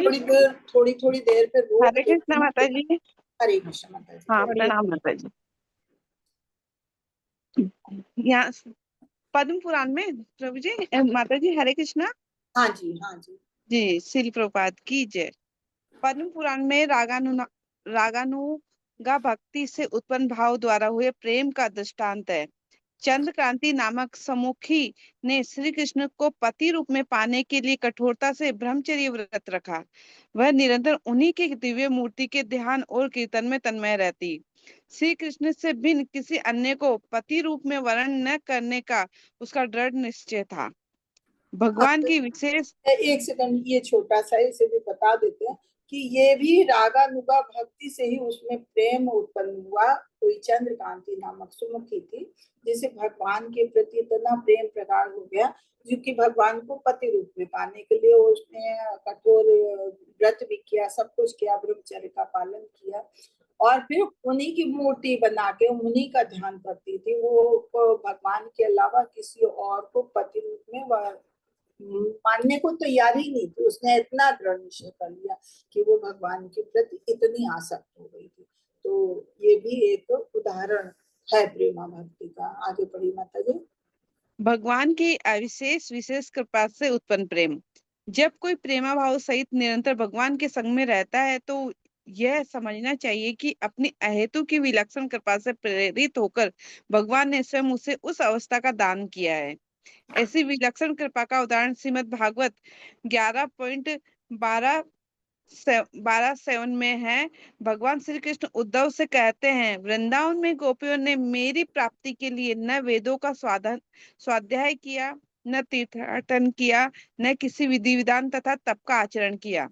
थोड़ी देर पे रोक हरे कृष्ण माता जी। हरे कृष्ण माता जी। हाँ, प्रणाम माता जी। यहाँ पद्म पुराण में प्रभु जी, माता जी हरे कृष्णा। हाँ जी, हाँ जी जी, श्री प्रभुपाद की जय। पद्म पुराण में रागानुगा भक्ति से उत्पन्न भाव द्वारा हुए प्रेम का दृष्टांत है। चंद्रकांति नामक सम्मुखी ने श्री कृष्ण को पति रूप में पाने के लिए कठोरता से ब्रह्मचर्य व्रत रखा। वह निरंतर उन्हीं के दिव्य मूर्ति के ध्यान और कीर्तन में तन्मय रहती। श्री कृष्ण से भिन्न किसी अन्य को पति रूप में वर्ण न करने का उसका दृढ़ निश्चय था। भगवान की विशेष एक सेकंड, ये छोटा सा इसे भी बता देते हैं कि ये भी रागानुगा भक्ति से ही उसमें प्रेम उत्पन्न हुआ। कोई चंद्रकांति नामक सुमुखी थी जिसे भगवान के प्रति इतना प्रेम प्रगाढ़ हो गया क्योंकि भगवान को पति रूप में पाने के लिए उसने कठोर व्रत भी किया, सब कुछ किया, ब्रह्मचर्य का पालन किया और फिर उन्हीं की मूर्ति बना के उन्हीं का ध्यान करती थी। वो भगवान के अलावा किसी और को पति रूप में मानने को तैयार ही नहीं थी। उसने इतना दृढ़ निश्चय कर लिया कि वो भगवान के प्रति इतनी आसक्त हो गई थी। तो ये भी एक उदाहरण है प्रेमा भक्ति का। आगे बढ़ी माता जी। भगवान की अविशेष विशेष कृपा से उत्पन्न प्रेम। जब कोई प्रेमा भाव सहित निरंतर भगवान के संग में रहता है तो यह समझना चाहिए कि अपनी अहेतु की विलक्षण कृपा से प्रेरित होकर भगवान ने स्वयं उसे उस अवस्था का दान किया है। ऐसी विलक्षण कृपा का उदाहरण श्रीमद् भागवत 11.12 में है। भगवान श्री कृष्ण उद्धव से कहते हैं, वृंदावन में गोपियों ने मेरी प्राप्ति के लिए न वेदों का स्वाध्याय किया, न तीर्थाटन किया, न किसी विधि विधान तथा तप का आचरण किया।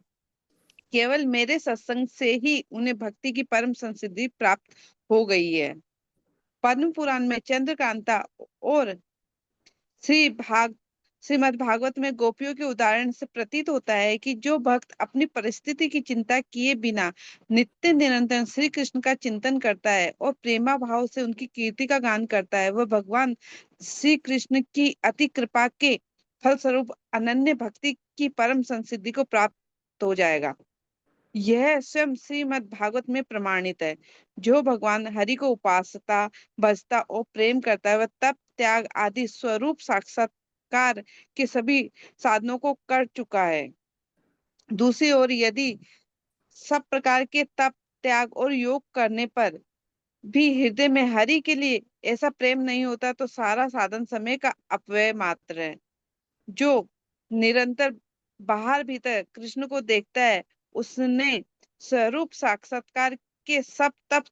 केवल मेरे सत्संग से ही उन्हें भक्ति की परम संसिद्धि प्राप्त हो गई है। पद्म पुराण में चंद्रकांता और श्रीमद् भागवत में गोपियों के उदाहरण से प्रतीत होता है कि जो भक्त अपनी परिस्थिति की चिंता किए बिना नित्य निरंतर श्री कृष्ण का चिंतन करता है और प्रेमा भाव से उनकी कीर्ति का गान करता है, वह भगवान श्री कृष्ण की अति कृपा के फलस्वरूप अनन्य भक्ति की परम संसिद्धि को प्राप्त हो जाएगा। यह स्वयं श्रीमद् भागवत में प्रमाणित है। जो भगवान हरि को उपासता, भजता और प्रेम करता है, वह तप, त्याग आदि स्वरूप साक्षात्कार के सभी साधनों को कर चुका है। दूसरी ओर यदि सब प्रकार के तप, त्याग और योग करने पर भी हृदय में हरि के लिए ऐसा प्रेम नहीं होता तो सारा साधन समय का अपव्यय मात्र है। जो निरंतर बाहर भीतर कृष्ण को देखता है, उसने स्वरूप साक्षात्कार के सब तप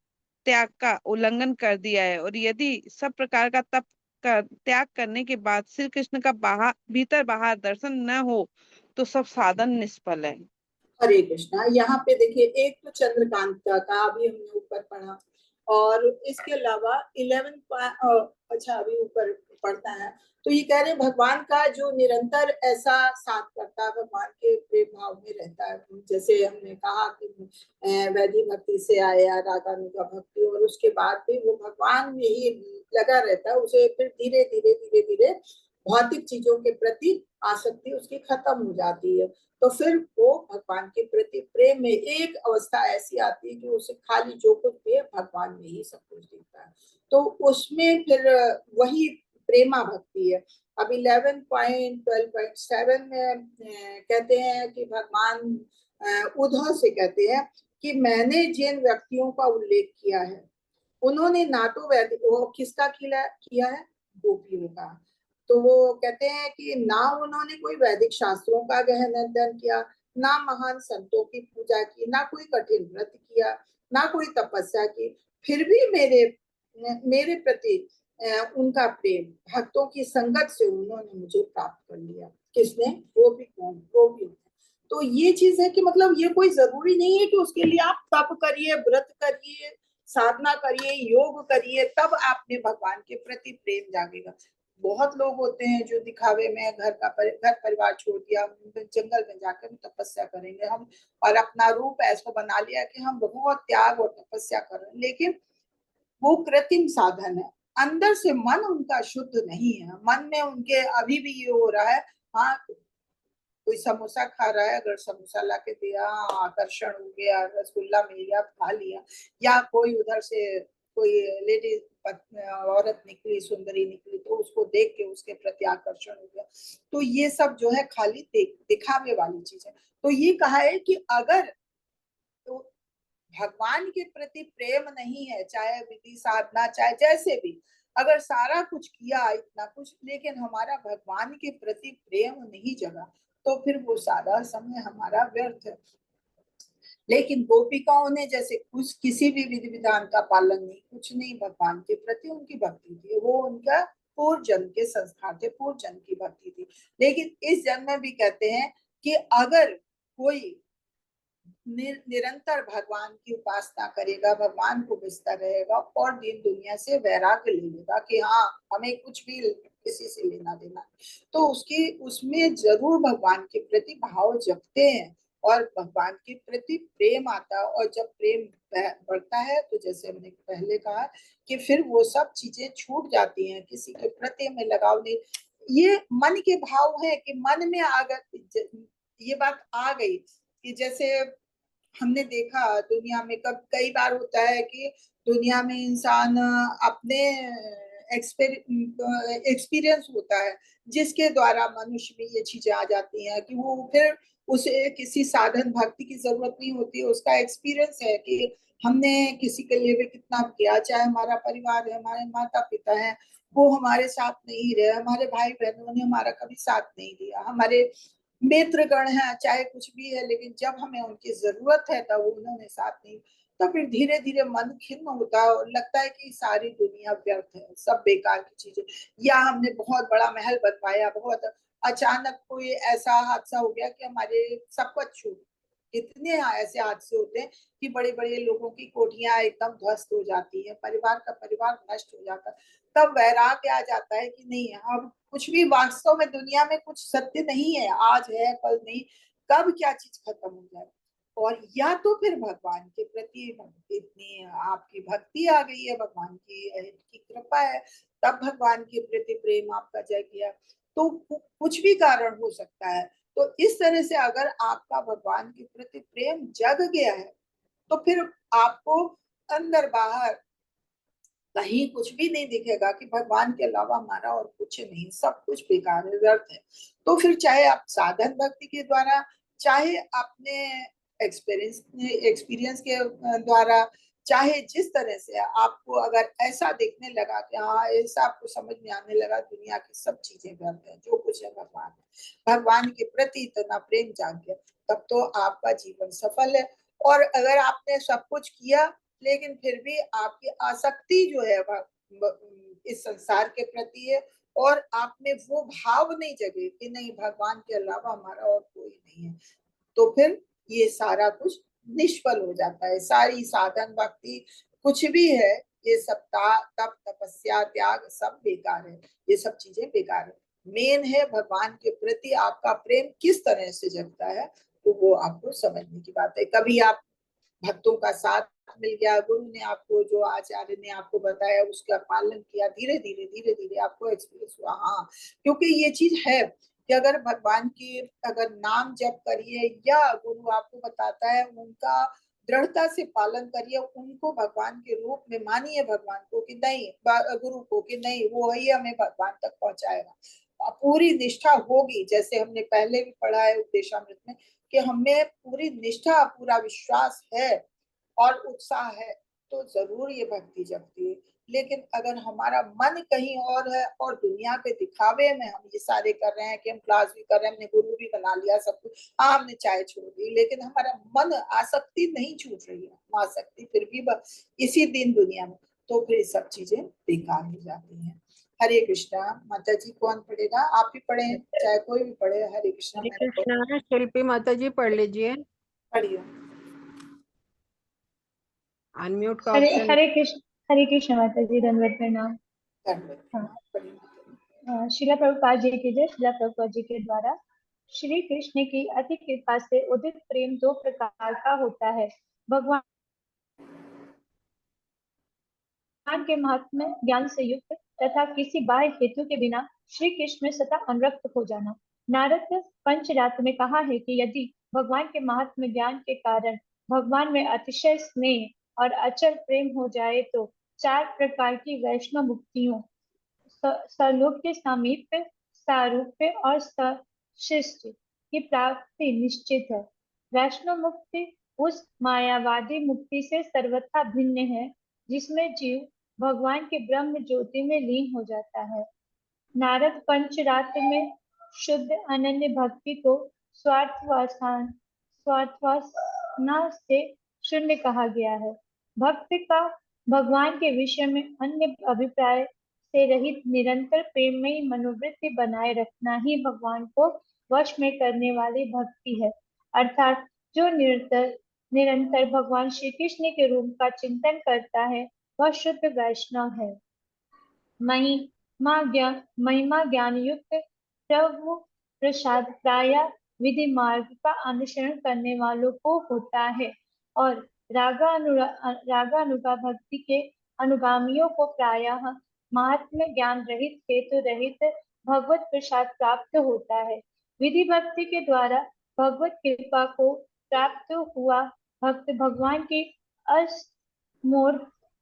त्याग का उल्लंघन कर दिया है। और यदि सब प्रकार का तप का त्याग करने के बाद श्री कृष्ण का भीतर बाहर दर्शन न हो तो सब साधन निष्फल है। हरे कृष्णा। यहाँ पे देखिए, एक तो चंद्रकांता का अभी हमने ऊपर पढ़ा और इसके अलावा 11 अच्छा अभी ऊपर पढ़ते हैं तो ये कह रहे हैं भगवान का जो निरंतर ऐसा साथ करता है, भगवान के प्रेम भाव में रहता है। जैसे हमने कहा कि वैदिक भक्ति से आया रागानुगा भक्ति, और उसके बाद भी वो भगवान में ही लगा रहता है। उसे फिर धीरे धीरे भौतिक चीजों के प्रति आसक्ति उसकी खत्म हो जाती है। तो फिर वो भगवान के प्रति प्रेम में एक अवस्था ऐसी आती है कि उसे खाली जो कुछ भी है भगवान में ही सब कुछ दिखता है। तो उसमें फिर वही प्रेमा भक्ति है। अब 11.12.7 में कहते हैं कि भगवान उद्धव से कहते हैं कि मैंने जिन व्यक्तियों का उल्लेख किया है उन्होंने ना तो वैदिक, वो किसका किया है, गोपियों का। तो वो कहते हैं कि ना उन्होंने कोई वैदिक शास्त्रों का गहन अध्ययन किया, ना महान संतों की पूजा की, ना कोई कठिन व्रत किया, ना कोई तपस्या की, फिर भी मेरे प्रति उनका प्रेम, भक्तों की संगत से उन्होंने मुझे प्राप्त कर लिया। किसने? गोपी। तो ये चीज है कि मतलब ये कोई जरूरी नहीं है कि उसके लिए आप तप करिए, व्रत करिए, साधना करिए, योग करिए, तब आपने भगवान के प्रति प्रेम जागेगा। बहुत लोग होते हैं जो दिखावे में घर परिवार छोड़ दिया, जंगल में जाकर तपस्या करेंगे हम, और अपना रूप ऐसा बना लिया कि हम बहुत त्याग और तपस्या कर रहे हैं, लेकिन वो कृत्रिम साधन है। अंदर से मन उनका शुद्ध नहीं है। मन में उनके अभी भी ये हो रहा है, हाँ कोई समोसा खा रहा है, अगर समोसा ला के दिया, आकर्षण हो गया, रसगुल्ला मिल गया, खा लिया, या कोई उधर से कोई लेडी औरत निकली, सुंदरी निकली, तो उसको देख के उसके प्रति आकर्षण हो गया। तो ये सब जो है खाली दिखावे वाली चीज है। तो ये कहा है कि अगर तो भगवान के प्रति प्रेम नहीं है, चाहे विधि साधना, चाहे जैसे भी, अगर सारा कुछ किया इतना कुछ, लेकिन हमारा भगवान के प्रति प्रेम नहीं जगा, तो फिर वो सारा समय हमारा व्यर्थ है। लेकिन गोपिकाओं ने जैसे कुछ किसी भी विधि विधान का पालन नहीं, कुछ नहीं, भगवान के प्रति उनकी भक्ति थी, वो उनका पूर्व जन्म के संस्कार थे, पूर्व जन्म की भक्ति थी। लेकिन इस जन्म में भी कहते हैं कि अगर कोई निरंतर भगवान की उपासना करेगा, भगवान को भजता रहेगा और दिन दुनिया से वैराग्य ले लेगा कि हाँ हमें कुछ भी किसी से लेना देना, तो उसमें जरूर भगवान के प्रति भाव जगते हैं और भगवान के प्रति प्रेम आता है। और जब प्रेम बढ़ता है तो जैसे हमने पहले कहा कि फिर वो सब चीजें छूट जाती हैं, किसी के प्रति में लगाव नहीं। ये मन के भाव है कि मन में अगर ये बात आ गई कि जैसे हमने देखा दुनिया में कई बार होता है कि दुनिया में इंसान अपने एक्सपीरियंस होता है जिसके द्वारा मनुष्य में ये चीजें आ जाती हैं कि वो फिर उसे किसी साधन भक्ति की जरूरत नहीं होती। उसका एक्सपीरियंस है कि हमने किसी के लिए भी कितना किया, चाहे हमारा परिवार है, हमारे माता पिता है, वो हमारे साथ नहीं रहे, हमारे भाई बहनों ने हमारा कभी साथ नहीं दिया, हमारे मित्रगण है, चाहे कुछ भी है, लेकिन जब हमें उनकी जरूरत है तब उन्होंने साथ नहीं। तो फिर धीरे धीरे मन खिन्न होता है और लगता है कि सारी दुनिया व्यर्थ है, सब बेकार की चीजें, या हमने बहुत बड़ा महल बनवाया, बहुत अचानक कोई ऐसा हादसा हो गया कि हमारे सब कुछ छूट। इतने ऐसे हादसे होते हैं कि बड़े बड़े लोगों की कोठियां एकदम ध्वस्त हो जाती है, परिवार का परिवार नष्ट हो जाता है। तब वैराग्य आ जाता है कि नहीं, अब कुछ भी वास्तव में दुनिया में कुछ सत्य नहीं है, आज है कल नहीं, कब क्या चीज खत्म हो जाए। और या तो फिर भगवान के प्रति इतनी आपकी भक्ति आ गई है, भगवान की कृपा है, तब भगवान के प्रति प्रेम आपका जग गया, तो कुछ भी कारण हो सकता है। तो इस तरह से अगर आपका भगवान के प्रति प्रेम जग गया है तो फिर आपको अंदर बाहर कहीं कुछ भी नहीं दिखेगा कि भगवान के अलावा हमारा और कुछ नहीं, सब कुछ बेकार है, व्यर्थ है। तो फिर चाहे आप साधन भक्ति के द्वारा, चाहे अपने एक्सपीरियंस के द्वारा, चाहे जिस तरह से आपको अगर ऐसा देखने लगा कि हाँ ऐसा आपको समझ में आने लगा दुनिया की सब चीजें व्यर्थ है, जो कुछ है भगवान है, भगवान के प्रति इतना प्रेम जाग गया, तब तो आपका जीवन सफल है। और अगर आपने सब कुछ किया लेकिन फिर भी आपकी आसक्ति जो है इस संसार के प्रति है और आप में वो भाव नहीं जगे कि नहीं भगवान के अलावा हमारा और कोई नहीं है, तो फिर ये सारा कुछ निष्फल हो जाता है। सारी साधन भक्ति कुछ भी है ये सब तप तपस्या त्याग सब बेकार है, ये सब चीजें बेकार है। मेन है भगवान के प्रति आपका प्रेम किस तरह से जगता है, तो वो आपको समझने की बात है। कभी आप भक्तों का साथ मिल गया, गुरु ने आपको जो आचार्य ने आपको बताया उसका पालन किया, धीरे धीरे आपको एक्सपीरियंस हुआ। हाँ, क्योंकि ये चीज है कि अगर भगवान की अगर नाम जप करिए या गुरु आपको बताता है उनका दृढ़ता से पालन करिए, उनको भगवान के रूप में मानिए, भगवान को कि नहीं, गुरु को कि नहीं वो ही हमें भगवान तक पहुंचाएगा। पूरी निष्ठा होगी, जैसे हमने पहले भी पढ़ा है उपदेशामृत में कि हमें पूरी निष्ठा पूरा विश्वास है और उत्साह है तो जरूर ये भक्ति जगती है। लेकिन अगर हमारा मन कहीं और है और दुनिया के दिखावे में हम ये सारे कर रहे हैं कि हम क्लास भी कर रहे हैं, हमने गुरु भी बना लिया, सब कुछ, हाँ हमने चाय छोड़ दी, लेकिन हमारा मन आसक्ति नहीं छूट रही है, आसक्ति फिर भी इसी दिन दुनिया में, तो फिर सब चीजें बेकार हो जाती हैं। हरे कृष्णा। माता जी कौन पढ़ेगा? आप ही पढ़े, चाहे कोई भी पढ़े। हरे कृष्णा। हरे कृष्णा। शिल्पी माता जी पढ़ लीजिए, पढ़िए। अनम्यूट का हरे ऑप्शन। हरे कृष्ण माता जी, दंडवत प्रणाम। श्रीला प्रभुपाद जी की जय। श्रीला प्रभुपाद जी के द्वारा श्री कृष्ण की अति कृपा से उदित प्रेम दो प्रकार का होता है। भगवान के महात्म्य ज्ञान से युक्त तथा किसी बाह्य हेतु के बिना श्री कृष्ण में सदा अनुरक्त हो जाना। नारद पंचरात्र में कहा है कि यदि भगवान के महात्म्य ज्ञान के कारण भगवान में अतिशय स्नेह और अचल प्रेम हो जाए तो 4 प्रकार की वैष्णव मुक्तियों सर्लोक्य, सामीप्य, सारूप्य और सशिष्ट की प्राप्ति निश्चित है। वैष्णव मुक्ति उस मायावादी मुक्ति से सर्वथा भिन्न है जिसमें जीव भगवान के ब्रह्म ज्योति में लीन हो जाता है। नारद पंचरात्र में शुद्ध अनन्य भक्ति को स्वार्थवासना से शून्य कहा गया है। भक्ति का भगवान के विषय में अन्य अभिप्राय से रहित निरंतर प्रेममयी मनोवृत्ति बनाए रखना ही भगवान को वश में करने वाली भक्ति है। अर्थात जो निरंतर भगवान श्री कृष्ण के रूप का चिंतन करता है वह शुद्ध वैष्णव है। महिमा ज्ञान युक्त प्रभु प्रसाद प्राय विधि मार्ग का अनुसरण करने वालों को होता है और रागानुगा भक्ति के अनुगामियों को प्रायः महात्म्य ज्ञान रहित हेतु रहित भगवत प्रसाद प्राप्त होता है। विधि भक्ति के द्वारा भगवत कृपा को प्राप्त हुआ भक्त भगवान की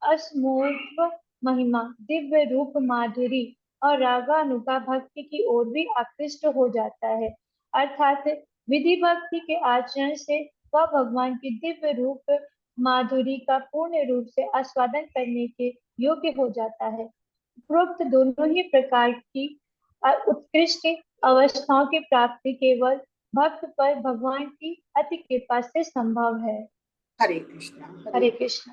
असमोर्ध्व महिमा, दिव्य रूप, माधुरी और रागानुगा भक्ति की ओर भी आकृष्ट हो जाता है। अर्थात विधि भक्ति के आचरण से वह भगवान की दिव्य रूप माधुरी का पूर्ण रूप से आस्वादन करने के योग्य हो जाता है। उपरोक्त दोनों ही प्रकार की उत्कृष्ट अवस्थाओं की प्राप्ति केवल भक्त पर भगवान की अति कृपा से संभव है। हरे कृष्णा। हरे कृष्ण।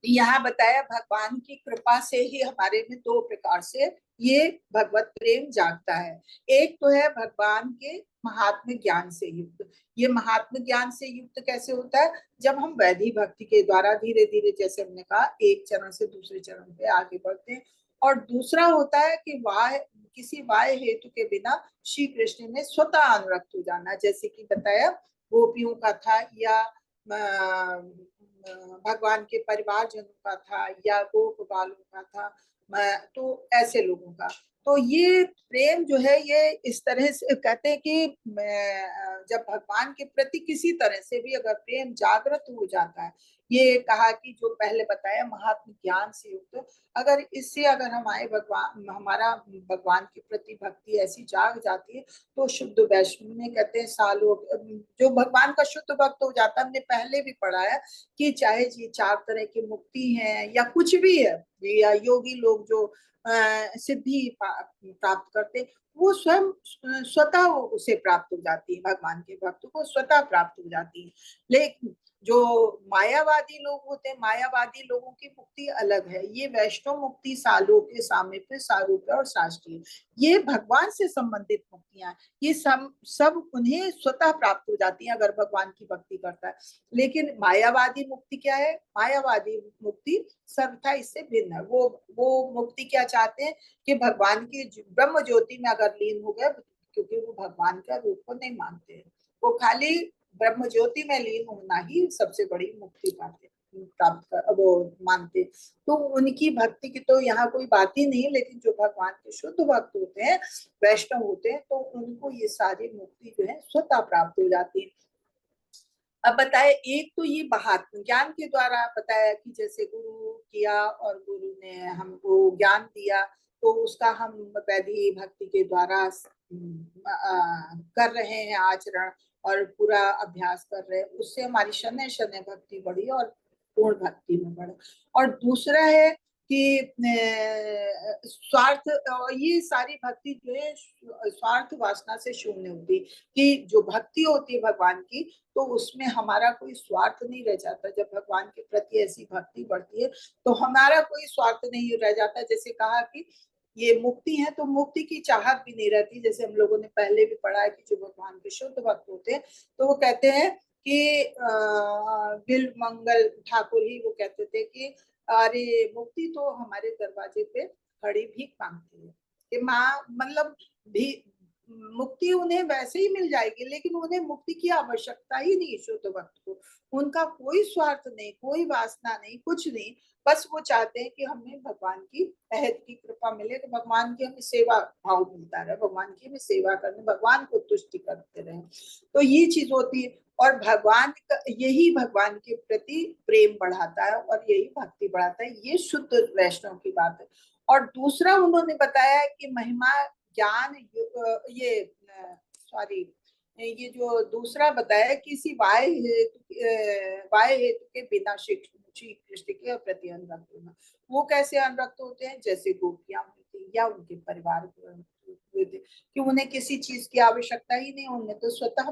यहाँ बताया भगवान की कृपा से ही हमारे में 2 प्रकार से ये भगवत प्रेम जागता है। एक तो है भगवान के महात्म्य ज्ञान से युक्त। ये महात्म्य ज्ञान से युक्त कैसे होता है? जब हम वैधि भक्ति के द्वारा धीरे धीरे, जैसे हमने कहा, एक चरण से दूसरे चरण पे आगे बढ़ते हैं। और दूसरा होता है कि किसी बाह्य हेतु के बिना श्री कृष्ण में स्वतः अनुरक्त हो जाना, जैसे कि बताया गोपियों का था या भगवान के परिवारजनों का था या गोप बालों का था, तो ऐसे लोगों का। तो ये प्रेम जो है ये इस तरह से कहते हैं कि जब भगवान के प्रति किसी तरह से भी अगर प्रेम जागृत हो जाता है, ये कहा कि जो पहले बताया महात्म ज्ञान से युक्त, अगर इससे अगर हमारा भगवान के प्रति भक्ति ऐसी जाग जाती है तो शुद्ध वैष्णव में कहते हैं सालों जो भगवान का शुद्ध भक्त हो जाता है। हमने पहले भी पढ़ा है कि चाहे ये 4 तरह की मुक्ति है या कुछ भी है, या योगी लोग जो सिद्धि प्राप्त करते, वो स्वयं स्वतः उसे प्राप्त हो जाती है, भगवान के भक्त को स्वतः प्राप्त हो जाती है। लेकिन जो मायावादी लोग होते हैं, मायावादी लोगों की मुक्ति अलग है। ये वैष्णव मुक्ति सालोक्य, सामीप्य, सारूप्य और शास्त्रीय, ये भगवान से संबंधित मुक्तियां, ये सब उन्हें स्वतः प्राप्त हो जाती है अगर भगवान की भक्ति करता है। लेकिन मायावादी मुक्ति क्या है? मायावादी मुक्ति सर्वथा इससे भिन्न है। वो मुक्ति क्या चाहते हैं कि भगवान की ब्रह्म ज्योति में अगर लीन हो गए, क्योंकि वो भगवान का रूप को नहीं मानते हैं, वो खाली ब्रह्म ज्योति में लीन होना ही सबसे बड़ी मुक्ति पाते प्राप्त वो मानते। तो उनकी भक्ति की तो यहाँ कोई बात ही नहीं है। लेकिन जो भगवान के शुद्ध भक्त होते हैं, वैष्णव होते हैं, तो उनको ये सारी मुक्ति जो है स्वतः प्राप्त हो जाती है। अब बताए, एक तो ये महात्म ज्ञान के द्वारा बताया कि जैसे गुरु किया और गुरु ने हमको ज्ञान दिया, तो उसका हम वैधि भक्ति के द्वारा कर रहे हैं आचरण और पूरा अभ्यास कर रहे हैं, उससे हमारी शनय शनय भक्ति बढ़ी और पूर्ण भक्ति में बढ़े। और दूसरा है कि स्वार्थ, ये सारी भक्ति जो है स्वार्थ वासना से शून्य होती, कि जो भक्ति होती है भगवान की, तो उसमें हमारा कोई स्वार्थ नहीं रह जाता। जब भगवान के प्रति ऐसी भक्ति बढ़ती है तो हमारा कोई स्वार्थ नहीं रह जाता। जैसे कहा कि ये मुक्ति है, तो मुक्ति की चाहत भी नहीं रहती। जैसे हम लोगों ने पहले भी पढ़ा है कि जो भगवान के शुद्ध भक्त होते हैं, तो वो कहते हैं कि बिल मंगल ठाकुर ही वो कहते थे कि अरे मुक्ति तो हमारे दरवाजे पे खड़ी भीख मांगती है, कि माँ मतलब भी मुक्ति उन्हें वैसे ही मिल जाएगी, लेकिन उन्हें मुक्ति की आवश्यकता ही नहीं शुद्ध भक्त को। उनका कोई स्वार्थ नहीं, कोई वासना नहीं, कुछ नहीं, बस वो चाहते हैं कि हमें भगवान की अहद की कृपा मिले, कि भगवान की हमें सेवा भाव मिलता रहे, भगवान की हमें सेवा करने, भगवान को तुष्टि करते रहे। तो ये चीज होती है। और भगवान यही भगवान के प्रति प्रेम बढ़ाता है और यही भक्ति बढ़ाता है। ये शुद्ध वैष्णव की बात है। और दूसरा उन्होंने बताया कि महिमा ज्ञान, ये जो दूसरा बताया, किसी बाह्य हेतु के बिना श्री कृष्ण के प्रति अनुरक्त होना। वो कैसे अनुरक्त होते हैं? जैसे गोपियां हुई थी या उनके परिवार हुए थे, कि उन्हें किसी चीज की आवश्यकता ही नहीं, उन्हें तो स्वतः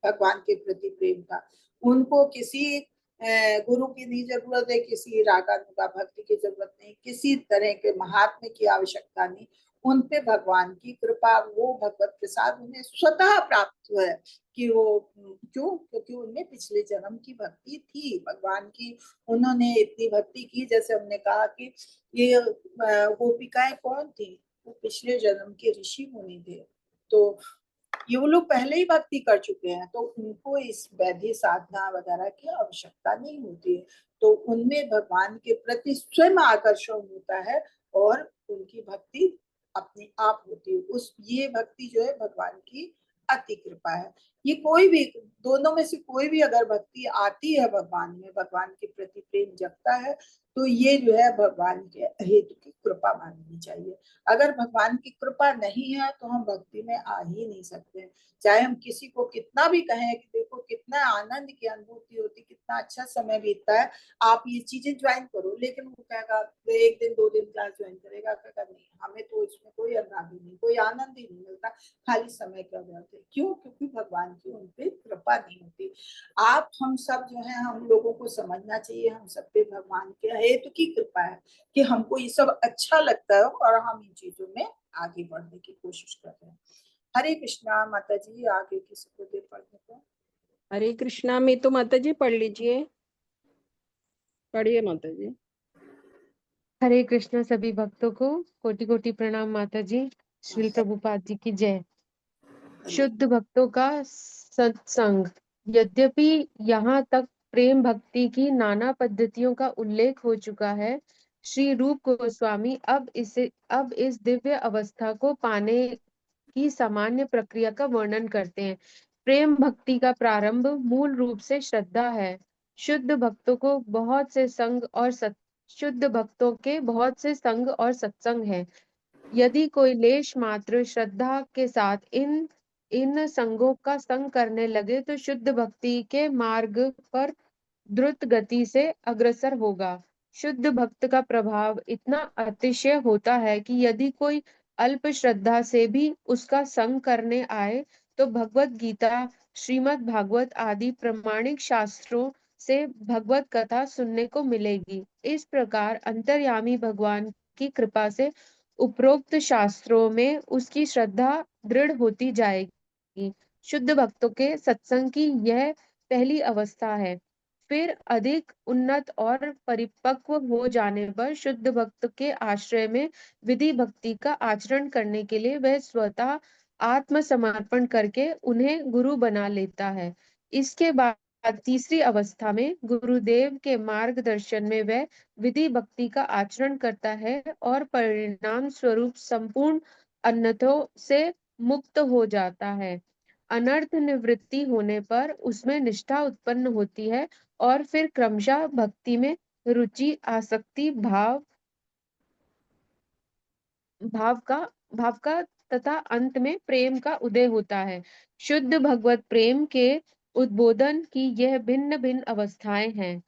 भगवान के प्रति प्रेम था। उनको किसी गुरु की नहीं जरूरत है, किसी रागानुगा भक्ति की जरूरत नहीं, किसी तरह के महात्म्य की आवश्यकता नहीं। उन पे भगवान की कृपा, वो भगवत प्रसाद उन्हें स्वतः प्राप्त हुआ है। कि वो क्यों? क्योंकि उनमें पिछले जन्म की भक्ति थी भगवान की, उन्होंने इतनी भक्ति की। जैसे हमने कहा कि ये गोपिकाएं कौन थी? वो पिछले जन्म के ऋषि मुनि थे, तो ये वो लोग पहले ही भक्ति कर चुके हैं, तो उनको इस वैधि साधना वगैरह की आवश्यकता नहीं होती है। तो उनमें भगवान के प्रति स्वयं आकर्षण होता है और उनकी भक्ति अपने आप होती है। ये भक्ति जो है भगवान की अति कृपा है। ये कोई भी, दोनों में से कोई भी अगर भक्ति आती है भगवान में, भगवान के प्रति प्रेम जगता है, तो ये जो है भगवान के हेतु की कृपा माननी चाहिए। अगर भगवान की कृपा नहीं है तो हम भक्ति में आ ही नहीं सकते। चाहे हम किसी को कितना भी कहें कि देखो कितना आनंद की अनुभूति होती, कितना अच्छा समय बीतता है, आप ये चीजें ज्वाइन करो, लेकिन वो कहेगा 1 दिन 2 दिन क्लास ज्वाइन करेगा, कहेगा नहीं हमें तो इसमें कोई अनुराग नहीं, कोई आनंद ही नहीं मिलता, खाली समय का व्यर्थ है। क्यों? क्योंकि भगवान की उन पे कृपा नहीं होती। आप हम सब जो है, हम लोगों को समझना चाहिए, हम सब पे भगवान के हेतु की कृपा है कि हमको ये सब अच्छा लगता है और हम इन चीजों में आगे बढ़ने की कोशिश कर रहे हैं। हरे कृष्णा। माता जी आगे किसी को दे पढ़ने को। हरे कृष्णा में तो माता जी पढ़ लीजिए, पढ़िए माता जी। हरे कृष्णा सभी भक्तों को कोटि कोटि प्रणाम माता जी। श्रील प्रभुपाद जी की जय। शुद्ध भक्तों का सत्संग। यद्यपि यहाँ तक प्रेम भक्ति की नाना पद्धतियों का उल्लेख हो चुका है, श्री रूप गोस्वामी अब इस दिव्य अवस्था को पाने की सामान्य प्रक्रिया का वर्णन करते हैं। प्रेम भक्ति का प्रारंभ मूल रूप से श्रद्धा है। शुद्ध भक्तों के बहुत से संग और सत्संग है। यदि कोई लेश मात्र श्रद्धा के साथ इन संगों का संग करने लगे तो शुद्ध भक्ति के मार्ग पर द्रुत गति से अग्रसर होगा। शुद्ध भक्त का प्रभाव इतना अतिशय होता है कि यदि कोई अल्प श्रद्धा से भी उसका संग करने आए तो भगवत गीता, श्रीमद् भागवत आदि प्रमाणिक शास्त्रों से भगवत कथा सुनने को मिलेगी। इस प्रकार अंतर्यामी भगवान की कृपा से उपरोक्त शास्त्रों में उसकी श्रद्धा दृढ़ होती जाएगी। शुद्ध भक्तों के सत्संग की यह पहली अवस्था है। फिर अधिक उन्नत और परिपक्व हो जाने पर शुद्ध भक्त के आश्रय में विधि भक्ति का आचरण करने के लिए वह स्वतः आत्मसमर्पण करके उन्हें गुरु बना लेता है। इसके बाद तीसरी अवस्था में गुरुदेव के मार्गदर्शन में वह विधि भक्ति का आचरण करता है और परिणाम स्वरूप संपूर्ण अनर्थों से मुक्त हो जाता है। अनर्थ निवृत्ति होने पर उसमें निष्ठा उत्पन्न होती है और फिर क्रमशः भक्ति में रुचि, आसक्ति, भाव का तथा अंत में प्रेम का उदय होता है। शुद्ध भगवत प्रेम के उद्बोधन की यह भिन्न भिन्न अवस्थाएं हैं।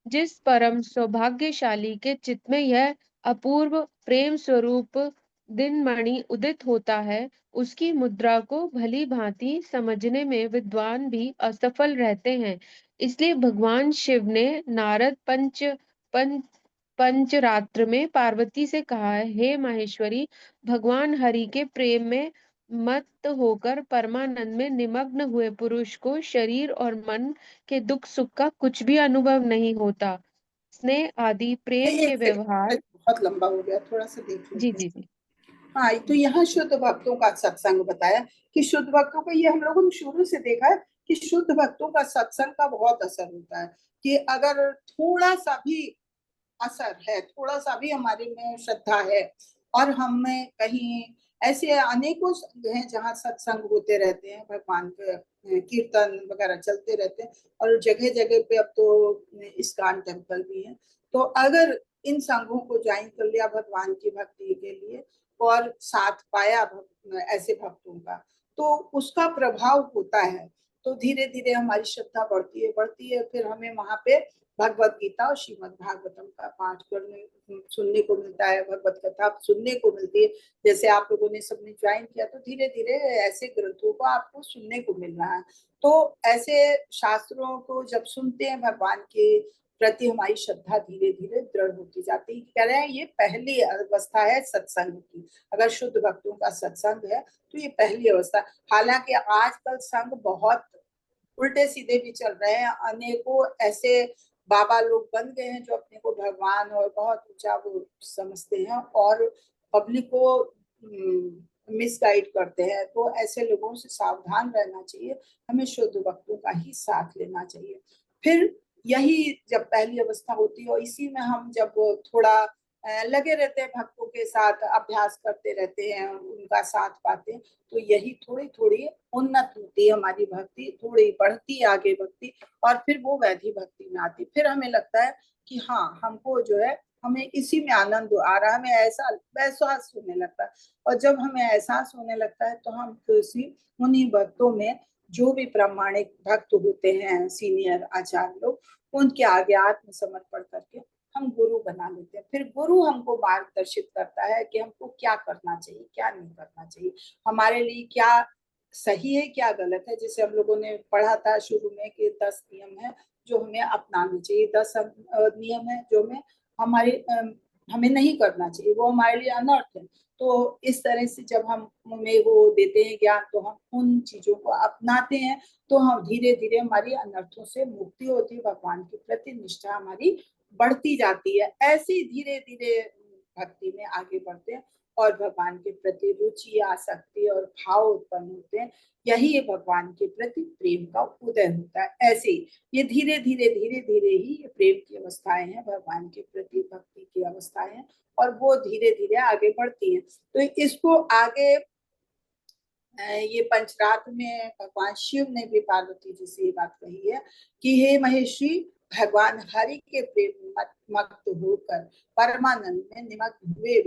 जिस परम सौभाग्यशाली के चित्त में यह अपूर्व प्रेम स्वरूप दिनमणि उदित होता है, उसकी मुद्रा को भली भांति समझने में विद्वान भी असफल रहते हैं। इसलिए भगवान शिव ने नारद पंचरात्र में पार्वती से कहा है, हे माहेश्वरी, भगवान हरि के प्रेम में मत होकर परमानंद में निमग्न हुए पुरुष को शरीर और मन के दुख सुख का कुछ भी अनुभव नहीं होता। स्नेह आदि प्रेम के व्यवहार। बहुत लंबा हो गया, थोड़ा सा देख जी लेते जी हैं। जी हाँ, तो यहाँ शुद्ध भक्तों का सत्संग बताया कि शुद्ध भक्तों का, ये हम लोगों ने शुरू से देखा है कि शुद्ध भक्तों का सत्संग का बहुत असर होता है। कि अगर थोड़ा सा भी असर है, थोड़ा सा भी हमारे में श्रद्धा है, और हमें कहीं ऐसे अनेकों संघ हैं जहाँ सत्संग होते रहते हैं, भगवान के कीर्तन वगैरह चलते रहते हैं, और जगह जगह पे अब तो इस्कॉन टेम्पल भी है। तो अगर इन संघों को ज्वाइन कर लिया भगवान की भक्ति के लिए और साथ पाया ऐसे भक्तों का, तो उसका प्रभाव होता है। तो धीरे धीरे हमारी श्रद्धा बढ़ती है। फिर हमें वहां पे भगवत गीता और श्रीमद् भागवतम का पाठ करने सुनने को मिलता है, भगवत कथा सुनने को मिलती है। जैसे आप लोगों ने सबने ज्वाइन किया, तो धीरे धीरे ऐसे ग्रंथों को आपको सुनने को मिल रहा है। तो ऐसे शास्त्रों को जब सुनते हैं, भगवान के प्रति हमारी श्रद्धा धीरे धीरे दृढ़ होती जाती है। कह रहे हैं ये पहली अवस्था है सत्संग की। अगर शुद्ध भक्तों का सत्संग है तो ये पहली अवस्था। हालांकि आजकल संघ बहुत उल्टे सीधे भी चल रहे हैं। अनेकों ऐसे बाबा लोग बन गए हैं जो अपने को भगवान और बहुत ऊंचा वो समझते हैं और पब्लिक को मिसगाइड करते हैं। तो ऐसे लोगों से सावधान रहना चाहिए, हमें शुद्ध भक्तों का ही साथ लेना चाहिए। फिर यही जब पहली अवस्था होती है और इसी में हम जब थोड़ा लगे रहते हैं, भक्तों के साथ अभ्यास करते रहते हैं, उनका साथ पाते हैं, तो यही थोड़ी थोड़ी उन्नत होती है हमारी भक्ति, थोड़ी बढ़ती है आगे भक्ति, और फिर वो वैधि भक्ति में आती। फिर हमें लगता है कि हाँ, हमको जो है हमें इसी में आनंद आ रहा है, हमें ऐसा एहसास होने लगता है। और जब हमें एहसास होने लगता है तो हम किसी उन्हीं भक्तों में जो भी प्रामाणिक भक्त होते हैं, सीनियर आचार्य लोग, उनके आगे आत्मसमर्पण करके हम गुरु बना लेते हैं। फिर गुरु हमको मार्गदर्शित करता है कि हमको क्या करना चाहिए, क्या नहीं करना चाहिए, हमारे लिए क्या सही है, क्या गलत है। जैसे हम लोगों ने पढ़ा था शुरू में कि 10 नियम है जो हमें अपनाने चाहिए, 10 नियम है जो हमें नहीं करना चाहिए, वो हमारे लिए अनर्थ है। तो इस तरह से जब हम हमें वो देते हैं ज्ञान, तो हम उन चीजों को अपनाते हैं, तो हम धीरे धीरे हमारी अनर्थों से मुक्ति होती है, भगवान के प्रति निष्ठा हमारी बढ़ती जाती है। ऐसे धीरे धीरे भक्ति में आगे बढ़ते हैं और भगवान के प्रति रुचि, आसक्ति और भाव उत्पन्न होते हैं। यही भगवान के प्रति प्रेम का उदय होता है। ऐसे ये धीरे धीरे ही ये प्रेम की अवस्थाएं हैं, भगवान के प्रति भक्ति की अवस्थाएं हैं, और वो धीरे धीरे आगे बढ़ती है। तो इसको आगे ये पंचरात्र में भगवान शिव ने भी पार्वती जी से ये बात कही है कि हे महेश्वरी, भगवान हरि के प्रेम मत होकर परमानंद में निमग्न हुए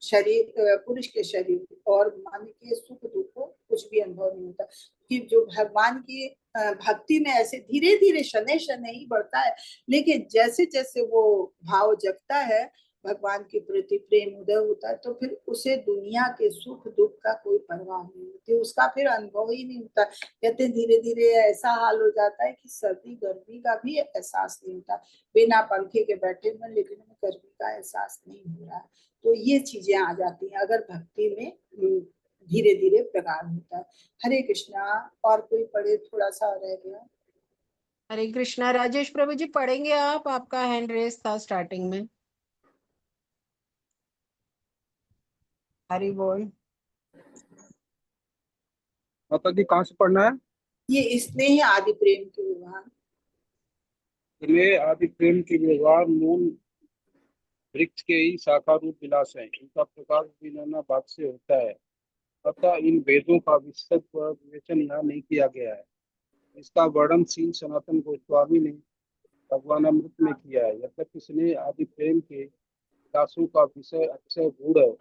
शरीर, पुरुष के शरीर और मन के सुख दुख को कुछ भी अनुभव नहीं होता। कि जो भगवान की भक्ति में ऐसे धीरे धीरे शनै शनै ही बढ़ता है, लेकिन जैसे जैसे वो भाव जगता है, भगवान के प्रति प्रेम उदय होता है तो फिर उसे दुनिया के सुख दुख का कोई परवाह नहीं होती, उसका फिर अनुभव ही नहीं होता। कहते धीरे धीरे ऐसा हाल हो जाता है कि सर्दी गर्मी का भी एहसास नहीं होता, बिना पंखे के बैठे में लेकिन हमें गर्मी का एहसास नहीं हो रहा है। तो ये चीजें आ जाती हैं अगर भक्ति में धीरे धीरे प्रगाढ़ होता है। हरे कृष्णा। और कोई पढ़े, थोड़ा सा रह गया। हरे कृष्णा। राजेश प्रभु जी पढ़ेंगे आप, आपका हैंड रेस था स्टार्टिंग में। हरि बोल। माता जी कहाँ से पढ़ना है? ये स्नेह आदि प्रेम के विभाग। इन्हें आदि प्रेम के व्यवहार मूल वृक्ष के ही शाखा रूप विलास है, इनका प्रकाश भी नाना बात से होता है। अतः इन वेदों का विस्तृत विवेचन यहाँ नहीं किया गया है। इसका वर्णन श्री सनातन गोस्वामी ने भगवान अमृत में किया है। यद्यपि स्नेह आदि प्रेम के विलासों का विषय अक्षय गूढ़ है,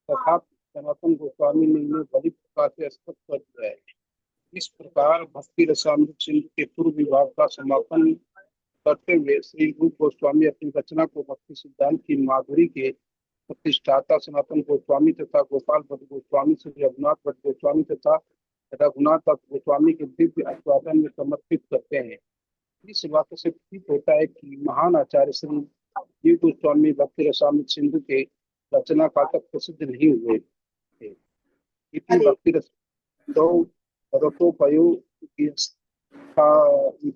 तथापि सनातन गोस्वामी ने इन्हें बड़ी प्रकार से स्पष्ट कर दिया है। इस प्रकार भक्ति रसामृत सिंधु के पूर्व विभाग का समापन करते हुए श्री रूप गोस्वामी अपनी रचना को भक्ति सिद्धांत की माधुरी के प्रतिष्ठाता सनातन गोस्वामी तथा गोपाल भट्ट गोस्वामी श्री रघुनाथ भट्ट गोस्वामी तथा रघुनाथ भट्ट गोस्वामी के दिव्य आस्वादन में समर्पित करते हैं। इस बात से प्रतीत होता है कि महान आचार्य श्री जीव गोस्वामी भक्ति रसामृत सिंधु के रचनाकाल तक प्रसिद्ध नहीं हुए थे। इति भक्ति रस दो रतोपयो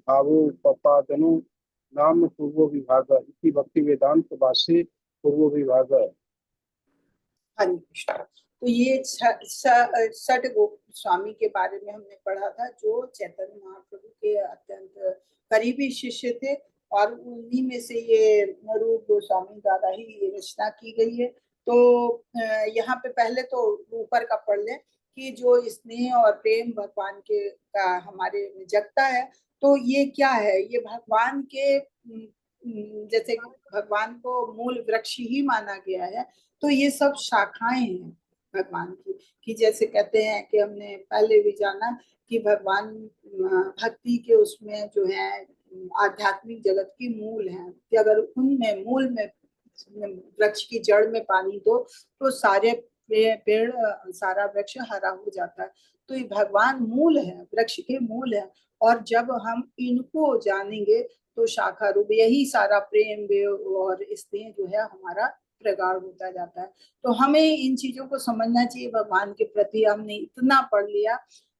भावोपादनो नाम पूर्व विभाग इति भक्ति वेदांत भाष्य पूर्व विभाग। हरे कृष्ण। तो ये छठ गोस्वामी के बारे में हमने पढ़ा था, जो चैतन्य महाप्रभु के अत्यंत करीबी शिष्य थे और उन्हीं में से ये रूप गोस्वामी द्वारा ही ये रचना की गई है। तो यहाँ पे पहले तो ऊपर का पढ़ लें कि जो स्नेह और प्रेम भगवान के का हमारे में जगता है, तो ये क्या है? ये भगवान के जैसे भगवान को मूल वृक्ष ही माना गया है, तो ये सब शाखाएं हैं भगवान की। कि जैसे कहते हैं कि हमने पहले भी जाना कि भगवान भक्ति के उसमें जो है आध्यात्मिक जगत की मूल है, कि अगर उनमें मूल में वृक्ष की जड़ में पानी दो तो सारे पेड़ सारा वृक्ष हरा हो जाता है। तो ये भगवान मूल है, वृक्ष के मूल है, और जब हम इनको जानेंगे तो शाखा रूप यही सारा प्रेम और स्नेह जो है हमारा प्रगाढ़ होता जाता है। तो हमें इन चीजों को समझना चाहिए भगवान के प्रति। हमने इतना पढ़ लिया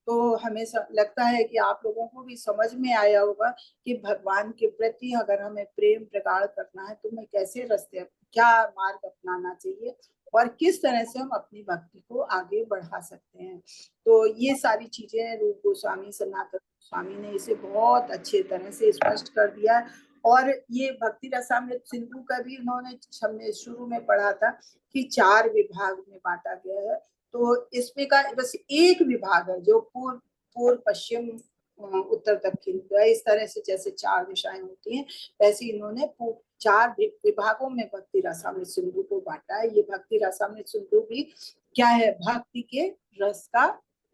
तो हमें लगता है कि आप लोगों को भी समझ में आया होगा कि भगवान के प्रति अगर हमें प्रेम प्रगाढ़ करना है तो हमें कैसे रास्ते, क्या मार्ग अपनाना चाहिए और किस तरह से हम अपनी भक्ति को आगे बढ़ा सकते हैं। तो ये सारी चीजें रूप गोस्वामी सनातन गोस्वामी ने इसे बहुत अच्छे तरह से स्पष्ट कर दिया है। और ये भक्ति रसामृत सिंधु का भी उन्होंने, हमने शुरू में पढ़ा था कि 4 विभाग में बांटा गया है। तो इसमें का बस एक विभाग है जो पूर्व पश्चिम उत्तर दक्षिण, इस तरह से जैसे 4 दिशाएं होती हैं वैसे इन्होंने 4 विभागों में भक्ति रसामृत सिंधु को बांटा है। ये भक्ति रसामृत सिंधु भी क्या है? भक्ति के रस का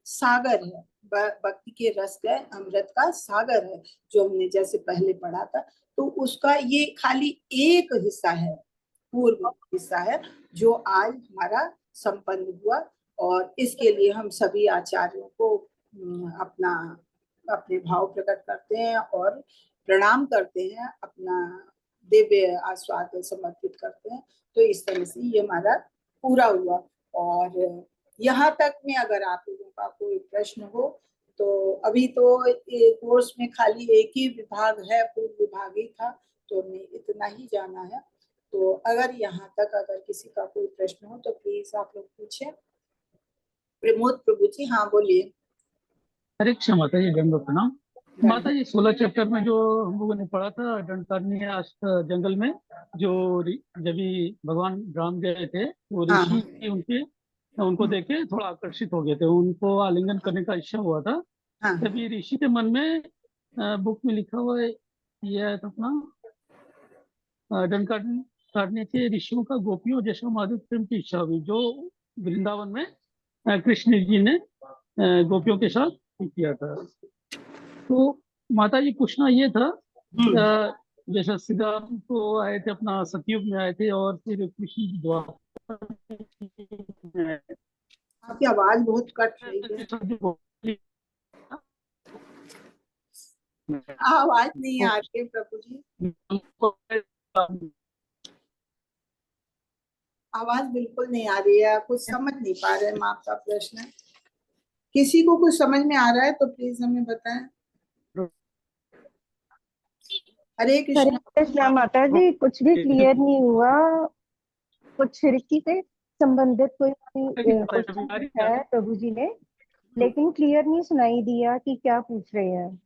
सागर है, भक्ति के रस का अमृत का सागर है, जो हमने जैसे पहले पढ़ा था। तो उसका ये खाली एक हिस्सा है, पूर्व हिस्सा है, जो आज हमारा संपन्न हुआ। और इसके लिए हम सभी आचार्यों को अपने भाव प्रकट करते हैं और प्रणाम करते हैं, अपना दिव्य आस्वाद समर्पित करते हैं। तो इस तरह से ये हमारा पूरा हुआ। और यहाँ तक में अगर आप लोगों का कोई प्रश्न हो तो अभी तो कोर्स में खाली एक ही विभाग है, पूर्व विभाग ही था, तो हमें इतना ही जाना है। तो अगर यहाँ तक अगर किसी का कोई प्रश्न हो तो प्लीज आप लोग पूछें। प्रमोद प्रभु जी, हाँ बोलिए। हरे कृष्ण माता जी, दंडवत प्रणाम। माता जी 16 चैप्टर में जो हम लोगों ने पढ़ा था दंडकारण्य जंगल में, जो जब भगवान राम गए थे वो ऋषि उनको देखे थोड़ा आकर्षित हो गए थे, उनको आलिंगन करने का इच्छा हुआ था। तभी ऋषि के मन में बुक में लिखा हुआ है यह अपना दंडकारण्य के ऋषियों का गोपियों जैसा माधुर्य प्रेम की इच्छा हुई, जो वृंदावन में कृष्ण जी ने गोपियों के साथ किया था। तो माता जी पूछना ये था जैसे श्री राम तो आए थे अपना सतयुग में आए थे, और फिर कृष्ण द्वापर में आए थे। आपकी आवाज बहुत कट रही है, आवाज नहीं आ रही है प्रभु जी, आवाज बिल्कुल नहीं आ रही है, कुछ समझ नहीं पा रहे हम आपका प्रश्न। किसी को कुछ समझ में आ रहा है तो प्लीज हमें बताएं। हरे हरे कृष्ण। कृष्णा माता जी, कुछ भी क्लियर नहीं हुआ। कुछ ऋषि से संबंधित कोई क्वेश्चन है प्रभु जी ने, लेकिन क्लियर नहीं सुनाई दिया कि क्या पूछ रहे हैं।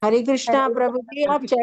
हरे कृष्णा प्रभु जी, आप चैट